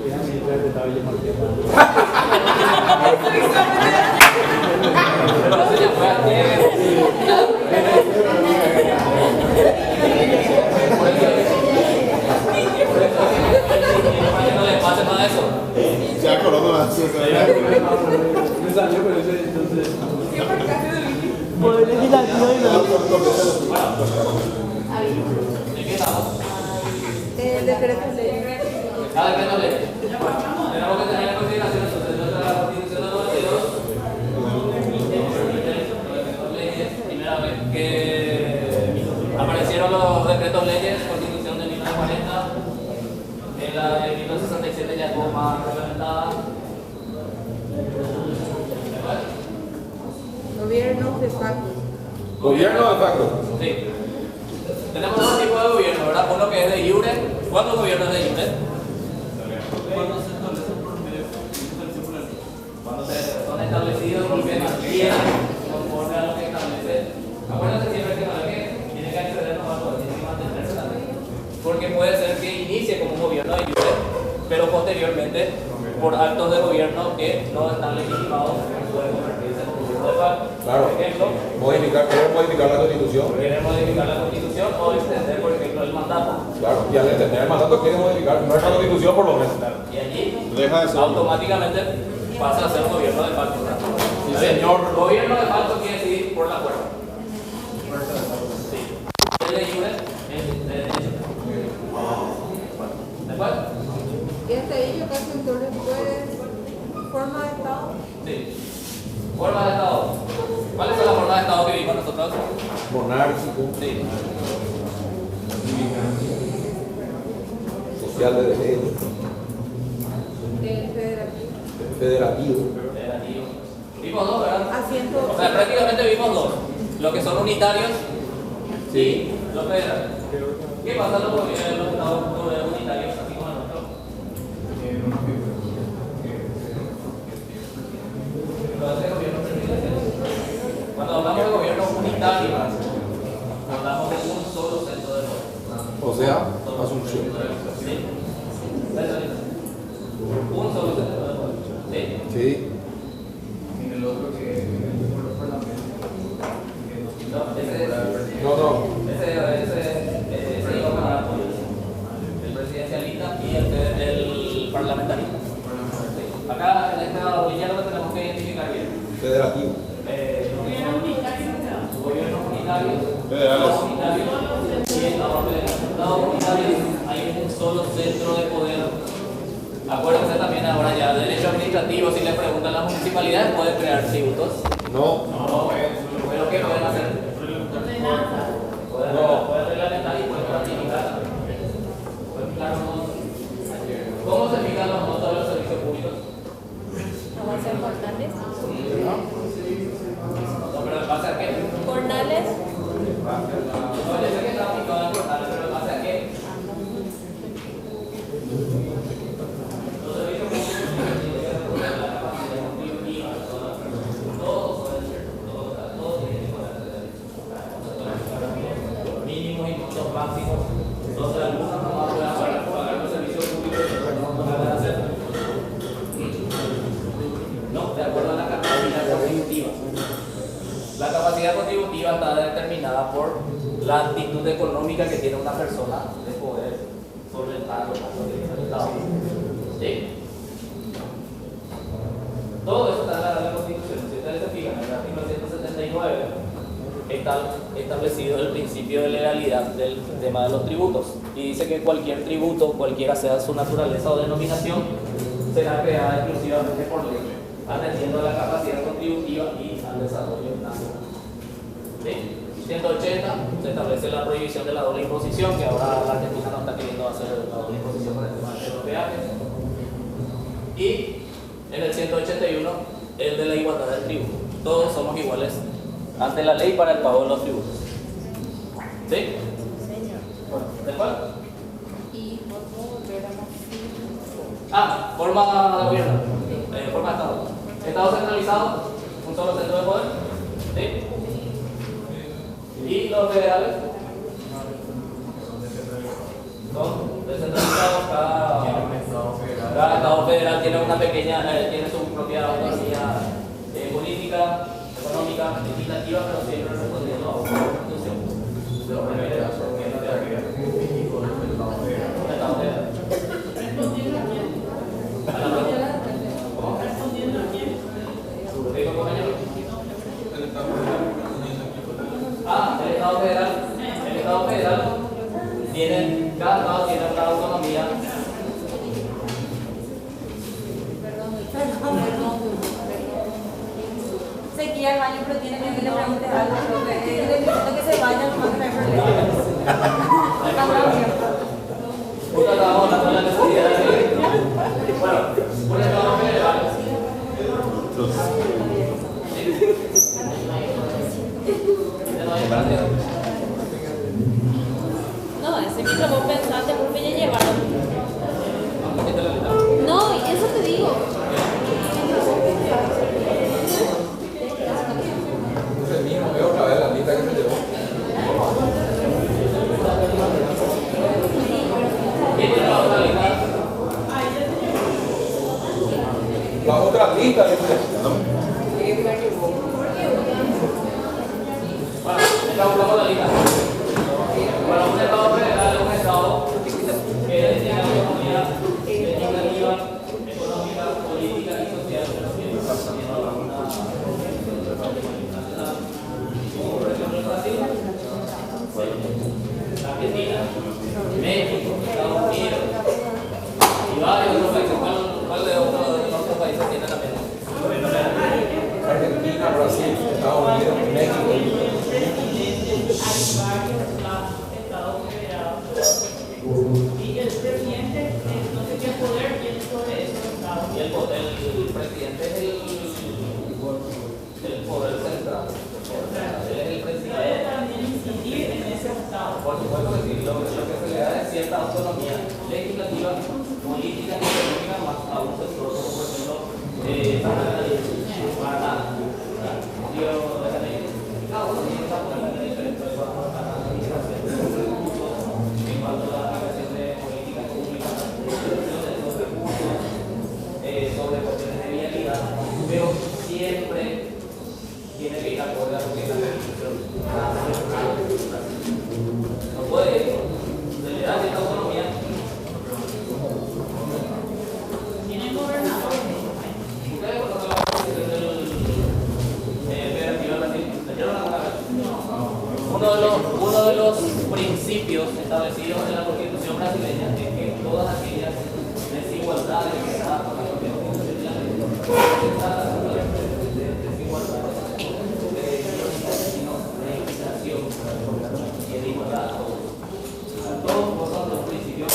era militar de Tabella Marqués. Pero eso ya fue ayer. Por eso no le pase nada de eso. Se acordó más. Me salió, pero ese entonces. Poder legislativo y no. ¿De qué estamos? El decreto leyes. Cada decreto ley. Tenemos que tener en consideración entonces nuestra Constitución del 92. Leyes, primera vez que aparecieron los decretos leyes, Constitución de 1940. En la de 1967 ya estuvo más reglamentada. Gobierno de facto. Gobierno de facto. Sí. Tenemos dos tipos de gobierno, ¿verdad? Uno que es de iure. ¿Cuántos gobiernos de iure? Cuando son establecidos y se mantienen conforme a lo que establece. Acuérdense siempre que tiene que acceder nomás por tiene que mantenerse también. Porque puede ser que inicie como un gobierno de iure, pero posteriormente, por actos de gobierno que no están legitimados, puede convertirse en un gobierno de facto. Claro. Por ejemplo, Querer modificar la Constitución. quieren modificar la Constitución o extender, por ejemplo, el mandato. Claro, y al extender el mandato quiere modificar nuestra Constitución por lo menos. Y allí Deja de ser. automáticamente pasa a ser un gobierno de facto. Sí, señor. Gobierno de facto quiere decir por la fuerza. Sí. El de iure es de derecho. Después, Y hasta ahí yo casi entonces puede forma de Estado. sí. Forma de Estado. ¿Cuáles son las formas de Estado que vivimos nosotros? Monárquico, Sí. social de derecho, Federativo. federativo. Federativo. Vimos dos, ¿verdad? Asiento. O sea, prácticamente vimos dos. Los que son unitarios Sí. y los federales. ¿Qué pasa en los estados unitarios, así como el nuestro? Cuando hablamos de gobierno unitario, hablamos de un solo centro de poder. O sea, Asunción. Sí. Un solo centro de poder. Sí. Sí. No. Ese iba a ganar el presidencialista y el parlamentarismo. Acá en esta bolilla lo que tenemos que identificar bien. Federativo. Gobierno unitario, Federales. Estado unitario y Estado federal. Estado unitario hay un solo centro de poder. Acuérdense también ahora ya, derecho administrativo, si les preguntan las municipalidades, pueden crear tributos. No. Pero ¿qué pueden hacer? Pueden reglamentar y pueden ratificar. ¿Cómo se fijan los montos de los servicios públicos? ¿Cómo hacer jornales? No, pero ¿en base a qué? Jornales. No, yo sé que está aplicado en jornales, pero ¿en base a qué? Los servicios públicos tienen que recurrir a la capacidad contributiva. Todos pueden ser, todos tienen que poder mínimos y montos máximos. Entonces, algunos no van a poder pagar los servicios públicos y otros no van a hacer. No, de acuerdo a la capacidad contributiva. La capacidad contributiva está determinada por la actitud económica que tiene una persona de poder solventar los gastos del Estado. ¿Sí? Todo eso está en la Constitución. Si ustedes se fijan, en el artículo 179 está establecido el principio de legalidad del tema de los tributos. Y dice que cualquier tributo, cualquiera sea su naturaleza o denominación, será creada exclusivamente por ley, atendiendo a la capacidad contributiva y al desarrollo nacional. ¿Sí? 180 se establece la prohibición de la doble imposición, que ahora la Argentina no está queriendo hacer la doble imposición por el tema de los peajes. Y en el 181 el de la igualdad del tributo. Todos somos iguales ante la ley para el pago de los tributos. ¿Sí? Bueno, ¿después? Y por volver a Forma de gobierno. Forma de Estado. Estado centralizado, un solo centro de poder. ¿Sí? Y los federales son descentralizados. Cada Estado federal tiene una pequeña, tiene su propia autonomía política, económica, legislativa, pero siempre respondiendo a una constitución. Lo primero, el Estado federal tiene, cada Estado tiene una autonomía. Se quiere al baño, pero tiene que le pregunte algo, profe. Le necesito que se vaya, no me problemas. Justo estábamos hablando de la necesidad de. Bueno, un Estado federal. No, ese micro vos pensaste porque ya llevaron. No, y eso te digo. Es el mismo, veo otra vez la lista que se llevó. ¿Quién tiene la otra lista? La otra lista de Bueno, buscamos la lista. Bueno, un Estado federal es un Estado que tiene autonomía legislativa, económica, política y social. Como por ejemplo Brasil, Argentina, México, Estados Unidos y varios otros países. ¿Cuál de otros países tiene también? Argentina, Brasil, Estados Unidos, México. Y el presidente, no sé qué poder tiene sobre esos estados. Y el presidente es el poder central. Él es el presidente. Puede también incidir en ese estado. Por supuesto que sí, lo que se le da es cierta autonomía legislativa, política y económica más a un sector, como por ejemplo, Paraná. Río de Janeiro. Cada uno tiene esa autonomía diferente en cuanto a la administración de los recursos, en cuanto a la aplicación de políticas públicas, de los recursos, sobre cuestiones de vialidad, pero siempre tiene que ir acorde a lo que es la Constitución. No puede, se le da cierta autonomía. establecido en la Constitución brasileña es que todas aquellas desigualdades que se dan por la Constitución desigualdades y de igualdad todos gozan de los principios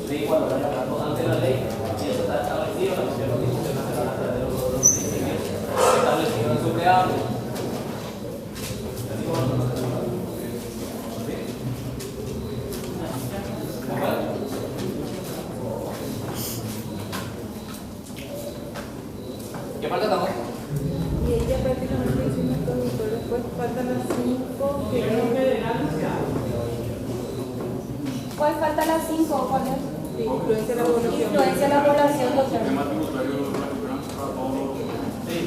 de igualdad ante la ley, y eso está establecido en la Constitución Nacional a través de los principios establecidos en su preámbulo. ¿Qué parte estamos? Y ella prácticamente hicimos todo, pero después faltan las 5 que ¿Cuál falta las 5? ¿Cuál es? de influencia de la población. Influencia de la población, doctor. Sí.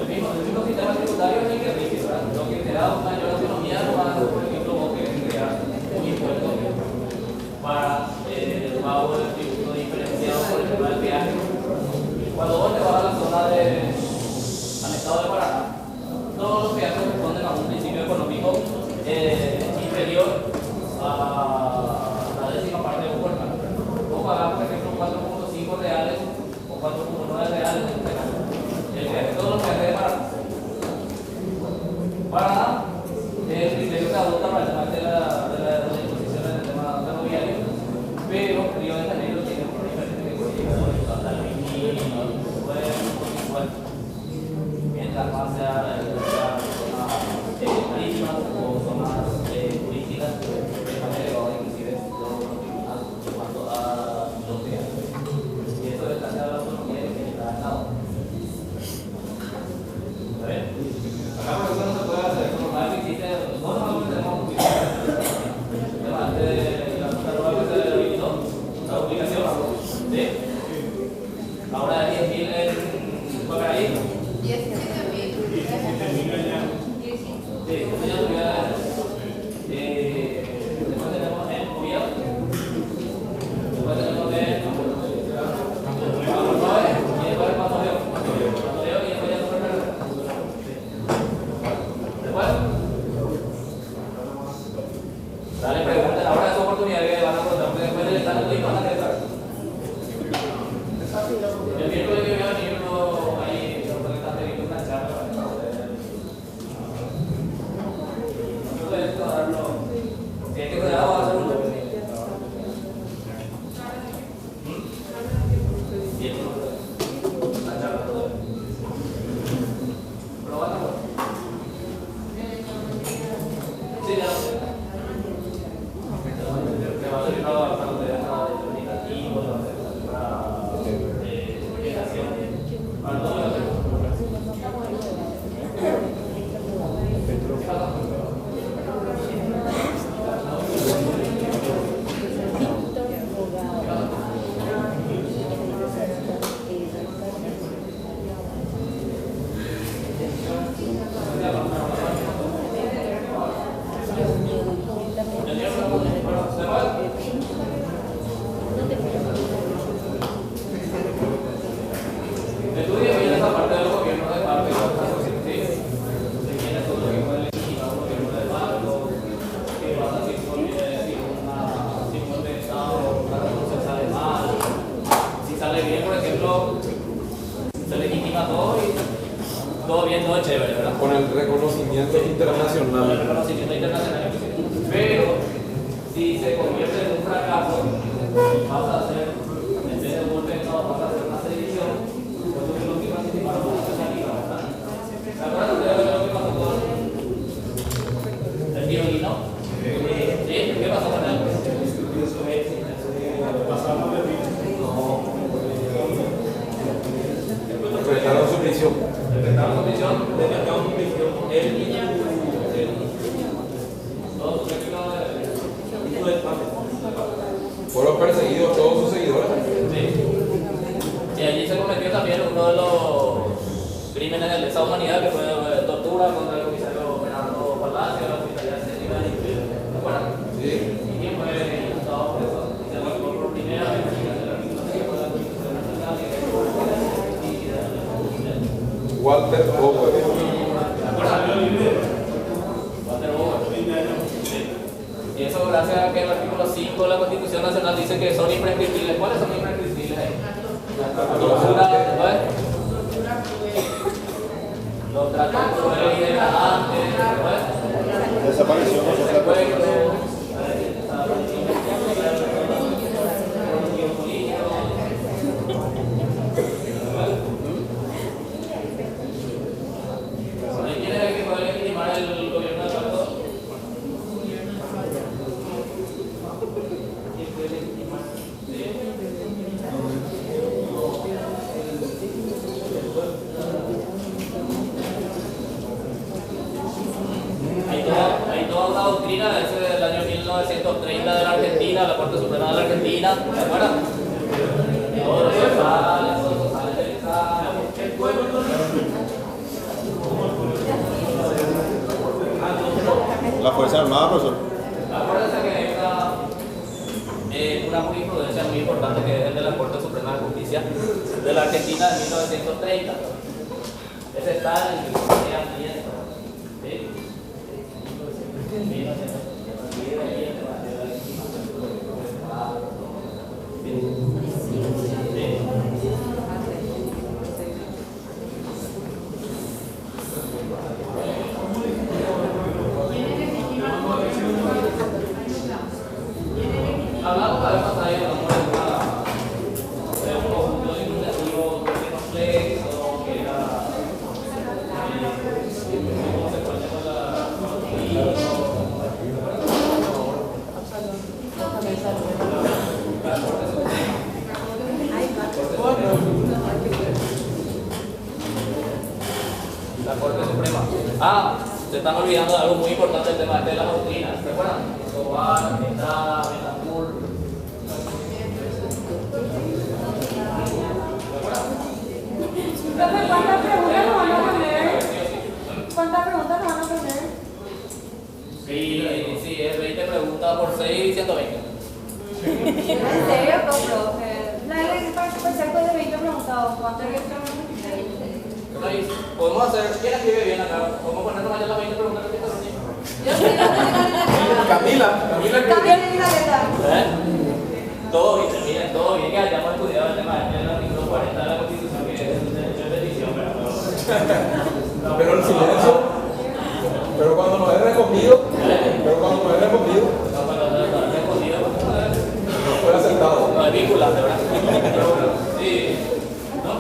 El mismo sistema tributario es el que rige, ¿verdad? Lo que te da mayor autonomía no va a, por ejemplo, vos que crear un impuesto para el pago del tributo diferenciado por el tema del peaje. Cuando vos te vas a la zona al estado de Paraná, todos los peajes responden a un principio económico inferior a la décima parte de un puerto. Vos pagás, por ejemplo, 4.5 reales o 4.9 reales en este caso. El peaje, todos los peajes de Paraná. Paraná es el criterio que adopta para el tema de la imposición en el tema ferroviario, pero Río de Janeiro tiene una diferente categoría hasta el 20. Mientras más sea zonas marítimas o zonas turísticas, están elevados inclusive en cuanto a los peajes. Y eso destaca la autonomía de cada estado. ¿Está bien? Acá por eso no se puede hacer, normal que existe, no normalmente tenemos además de la ruta que se habilitó, la publicación, ¿sí? Ahora 10.000 en Guacaraí. 17.000. Sí, después tenemos en Oviedo. Después tenemos en Pamploya y después en Pampoleo. Pampoleo y después ya Supermercado. Después. Dale, pregunten. Ahora es su oportunidad que van a preguntar, porque después del estado de van a quedar. El miércoles que voy a venir ahí, los representantes de una charla para poder. No puedes darlo. Si hay que cuidado, va a hacer un doble. Bien, la charla todo. Pero bueno. Sí, ya lo sé. Me va a salir una parte de la indicativo, para todo bien, todo chévere, ¿verdad? Con el reconocimiento internacional. Con el reconocimiento internacional. Pero si se convierte en un fracaso, vas a hacer, en vez de un golpe de estado, vas a hacer una sedición, pues tú lo que participaron con la socialidad, ¿verdad? ¿Se acuerdan ustedes de lo que pasó con el violino? ¿Sí? ¿Qué pasó con él? Pasamos de vida. Decretaron su prisión. Decretaron su prisión, decretaron su prisión. El niño, todos sus vecinos de España. Fueron perseguidos todos sus seguidores. Sí. Y allí se cometió también uno de los crímenes de lesa humanidad, que fue tortura contra el comisario Bernardo Palacio, la Fiscalía Administrativa de Nicaragua. ¿Se acuerdan? Sí. ¿Y quién fue imputado por eso? Se fue por primera vez en la Walter Bower. Walter Bower. Y eso gracias a que el artículo 5 de la Constitución Nacional dice que son imprescriptibles. ¿Cuáles son imprescriptibles ahí? La tortura, después. Los tratos crueles y degradantes, después. Desaparición o Secuestro. ¿Quién es el que puede legitimar el gobierno del Estado? Hay toda una doctrina desde el año 1930 de la Argentina, la Corte Suprema de la Argentina, ¿se acuerdan? Todo lo que sale del examen, el pueblo. La Fuerza Armada, profesor. Acuérdense que hay una jurisprudencia muy importante que es el de la Corte Suprema de Justicia de la Argentina de 1930. Ese está en el ambiente. Hablamos la vez pasada de un conjunto legislativo complejo que era consecuencia con la Corte Suprema. Se están olvidando de algo muy importante, el tema de las doctrinas. ¿Se acuerdan? Escobar, Estrada, Betancourt. Profe, ¿cuántas preguntas nos van a poner? ¿Cuántas preguntas nos van a poner? Sí, es 20 preguntas por 6 y 120. ¿En serio, profe? La de parcial fue de 20 preguntados. ¿Cuánto es Podemos hacer, ¿quién escribe bien acá? ¿Podemos ponernos mañana las 20 preguntas que tengo? Yo sí, no tengo Camila. Todo bien, miren, todo bien, que hayamos estudiado el tema del artículo 40 de la Constitución, que es el derecho de petición, ¿verdad? Pero el silencio. Pero cuando nos he recogido. No, cuando no he respondido, No fue aceptado. no es vinculante, ¿verdad? Sí. ¿No?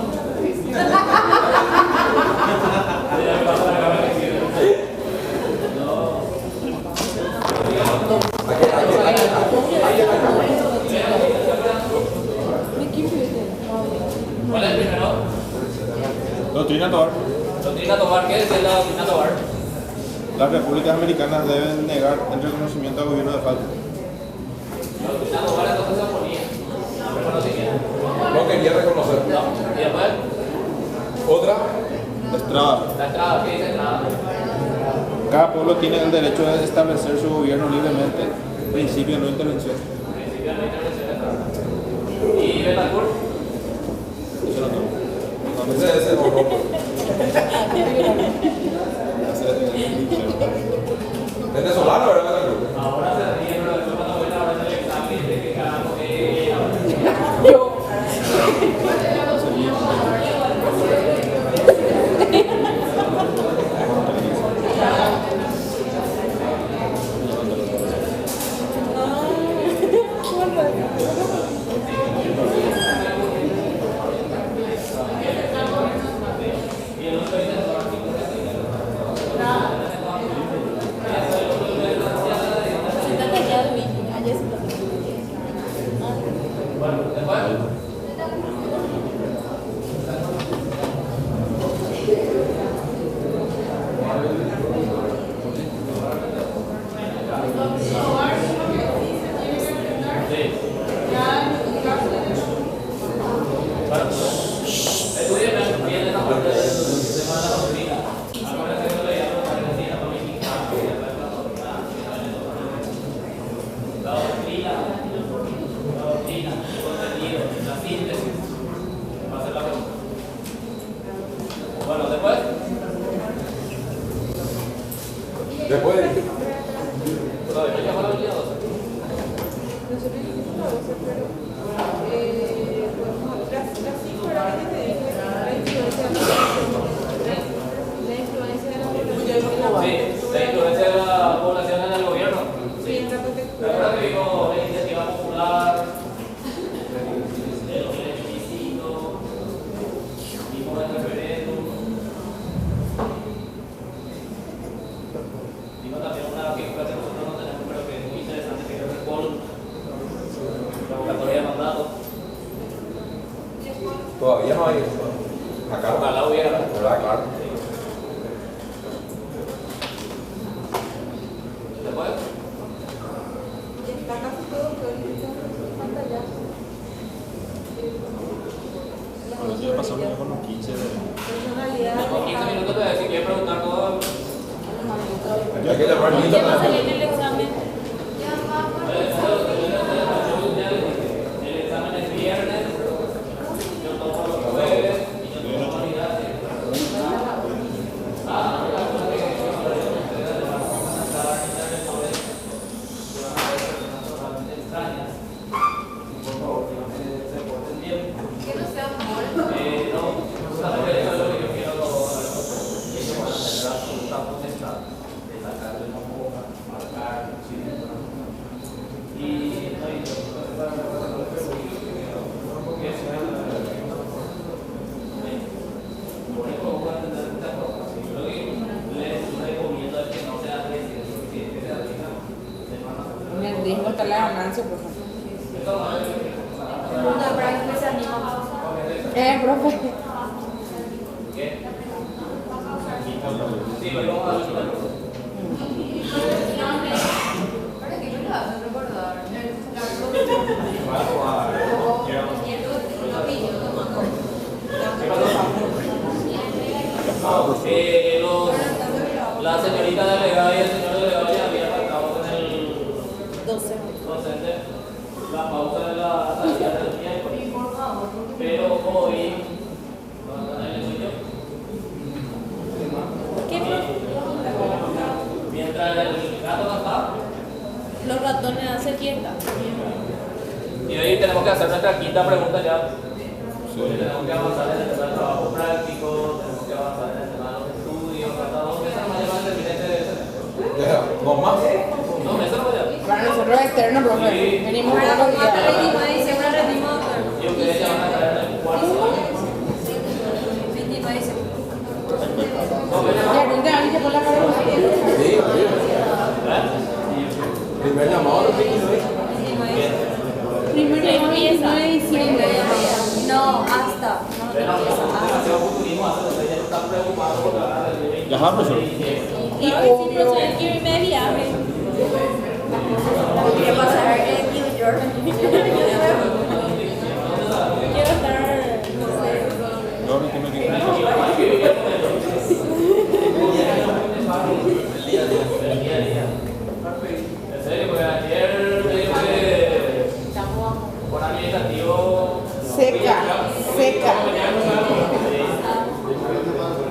¿Cuál es el primero? Doctrina Tobar. Doctrina Tobar, ¿qué es la doctrina Tobar? Las repúblicas americanas deben negar el reconocimiento al gobierno de facto. La doctrina Tobar entonces se oponía. Reconocimiento. No quería reconocer. No. ¿Y después? Otra. Estrada. La Estrada, ¿qué dice Estrada? Cada pueblo tiene el derecho de establecer su gobierno libremente. Principio de no intervención. Principio de no intervención de Estrada. ¿Y Betancourt? Eso no todo. Ese no. Venezolano, ¿verdad? Ahora se ríe, pero después cuando voy a hablar del examen, de que carajo Después. Todavía no llamó la habilidad 12. la influencia de la población en el gobierno. Sí. La verdad que digo, la iniciativa popular, el plebiscito, mismo el referéndum. Digo también una que nosotros no tenemos, pero que es muy interesante, que es el POL, la revocatoria de mandato. Todavía no hay. Acá. Ojalá hubiera. ¿Verdad? Claro. Después. Está casi todo priorizado. Falta ya. Bueno, ya pasamos con los 15 de... Personalidad. Tengo 15 minutos de decir, quiero preguntar todo. Hay que llamar al niño ¿Qué va a también. salir en el examen? El examen es viernes, yo tomo los jueves y yo tomo humanidades. Que no sea amor. En el riesgo está la ganancia, por favor. No, pero hay que se anima. Profe. Sí, lo vamos a ver. ¿Para qué me lo hacen recordar? La señorita delegada y el señor delegado ya habían pactado con el docente la pausa de la salida del tiempo. Pero hoy, mientras el gato no está, Los ratones hacen fiesta. y hoy tenemos que hacer nuestra quinta pregunta ya. Tenemos que avanzar en el tema del trabajo práctico, tenemos que avanzar en el tema de los estudios, falta 2 meses más llevar el terminante de ese. ¿No más? 2 meses más ya. Para nosotros es externo, profe. Venimos todos los días. Y ustedes ya van a caer en el cuarto. Ya, no te avises por la cabeza. Sí, sí. Primer llamado, ¿no? Primero de 9 de diciembre. No, hasta. Demasiado futurismo hace, ustedes ya están preocupados por la del Ya, profesor. Y Ay, sí, obvio. pero soy el que irme de viaje. ¿Qué pasa en New York? Quiero estar. Yo ahora tengo que... En serio, porque ayer medio que con administrativo Seca.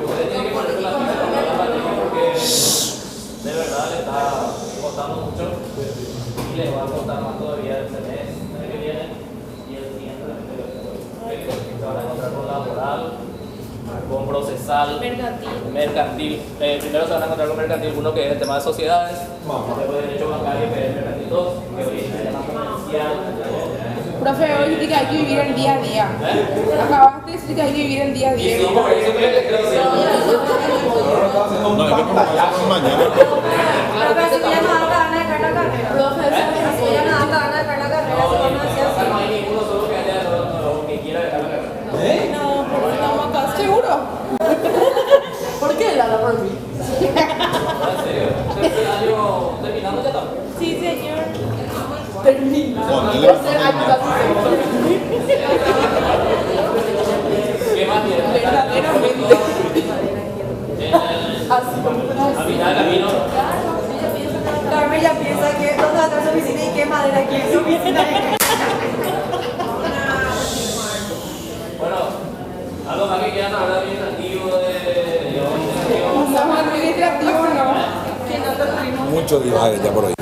usted tiene que ponerse la pila con la pandemia porque de verdad le está costando mucho y le va a costar más todavía el semestre que viene y el siguiente se van a encontrar con laboral, con procesal, mercantil. Primero se van a encontrar con mercantil 1, que es el tema de sociedades, después derecho bancario, que es mercantil 2, que hoy se llama comercial. Profe, hoy sí que hay que vivir el día a día. Acabaste de decir que hay que vivir el día a Y día. si no, por eso que le creo que No, hay que preocuparse mañana. Pero si ya no da ganas de dejar la carrera. Si ya no da ganas de dejar la carrera, si vamos a decir así. no hay ninguno solo que haya que quiera dejar la carrera. No, pero estamos acá. ¿Seguro? ¿Por qué la por mí? En serio, tercer año terminando ya está. Sí, señor. Termina. No, ¿Qué ¿Qué más tiene? Verdaderamente. A mitad de camino. Carmen ya piensa que dónde va a estar su oficina y qué madera quiere su oficina. Bueno, algo más que quieran hablar administrativo de Somos administrativos, no. Que no lo tuvimos. Mucho divague ya por ahí.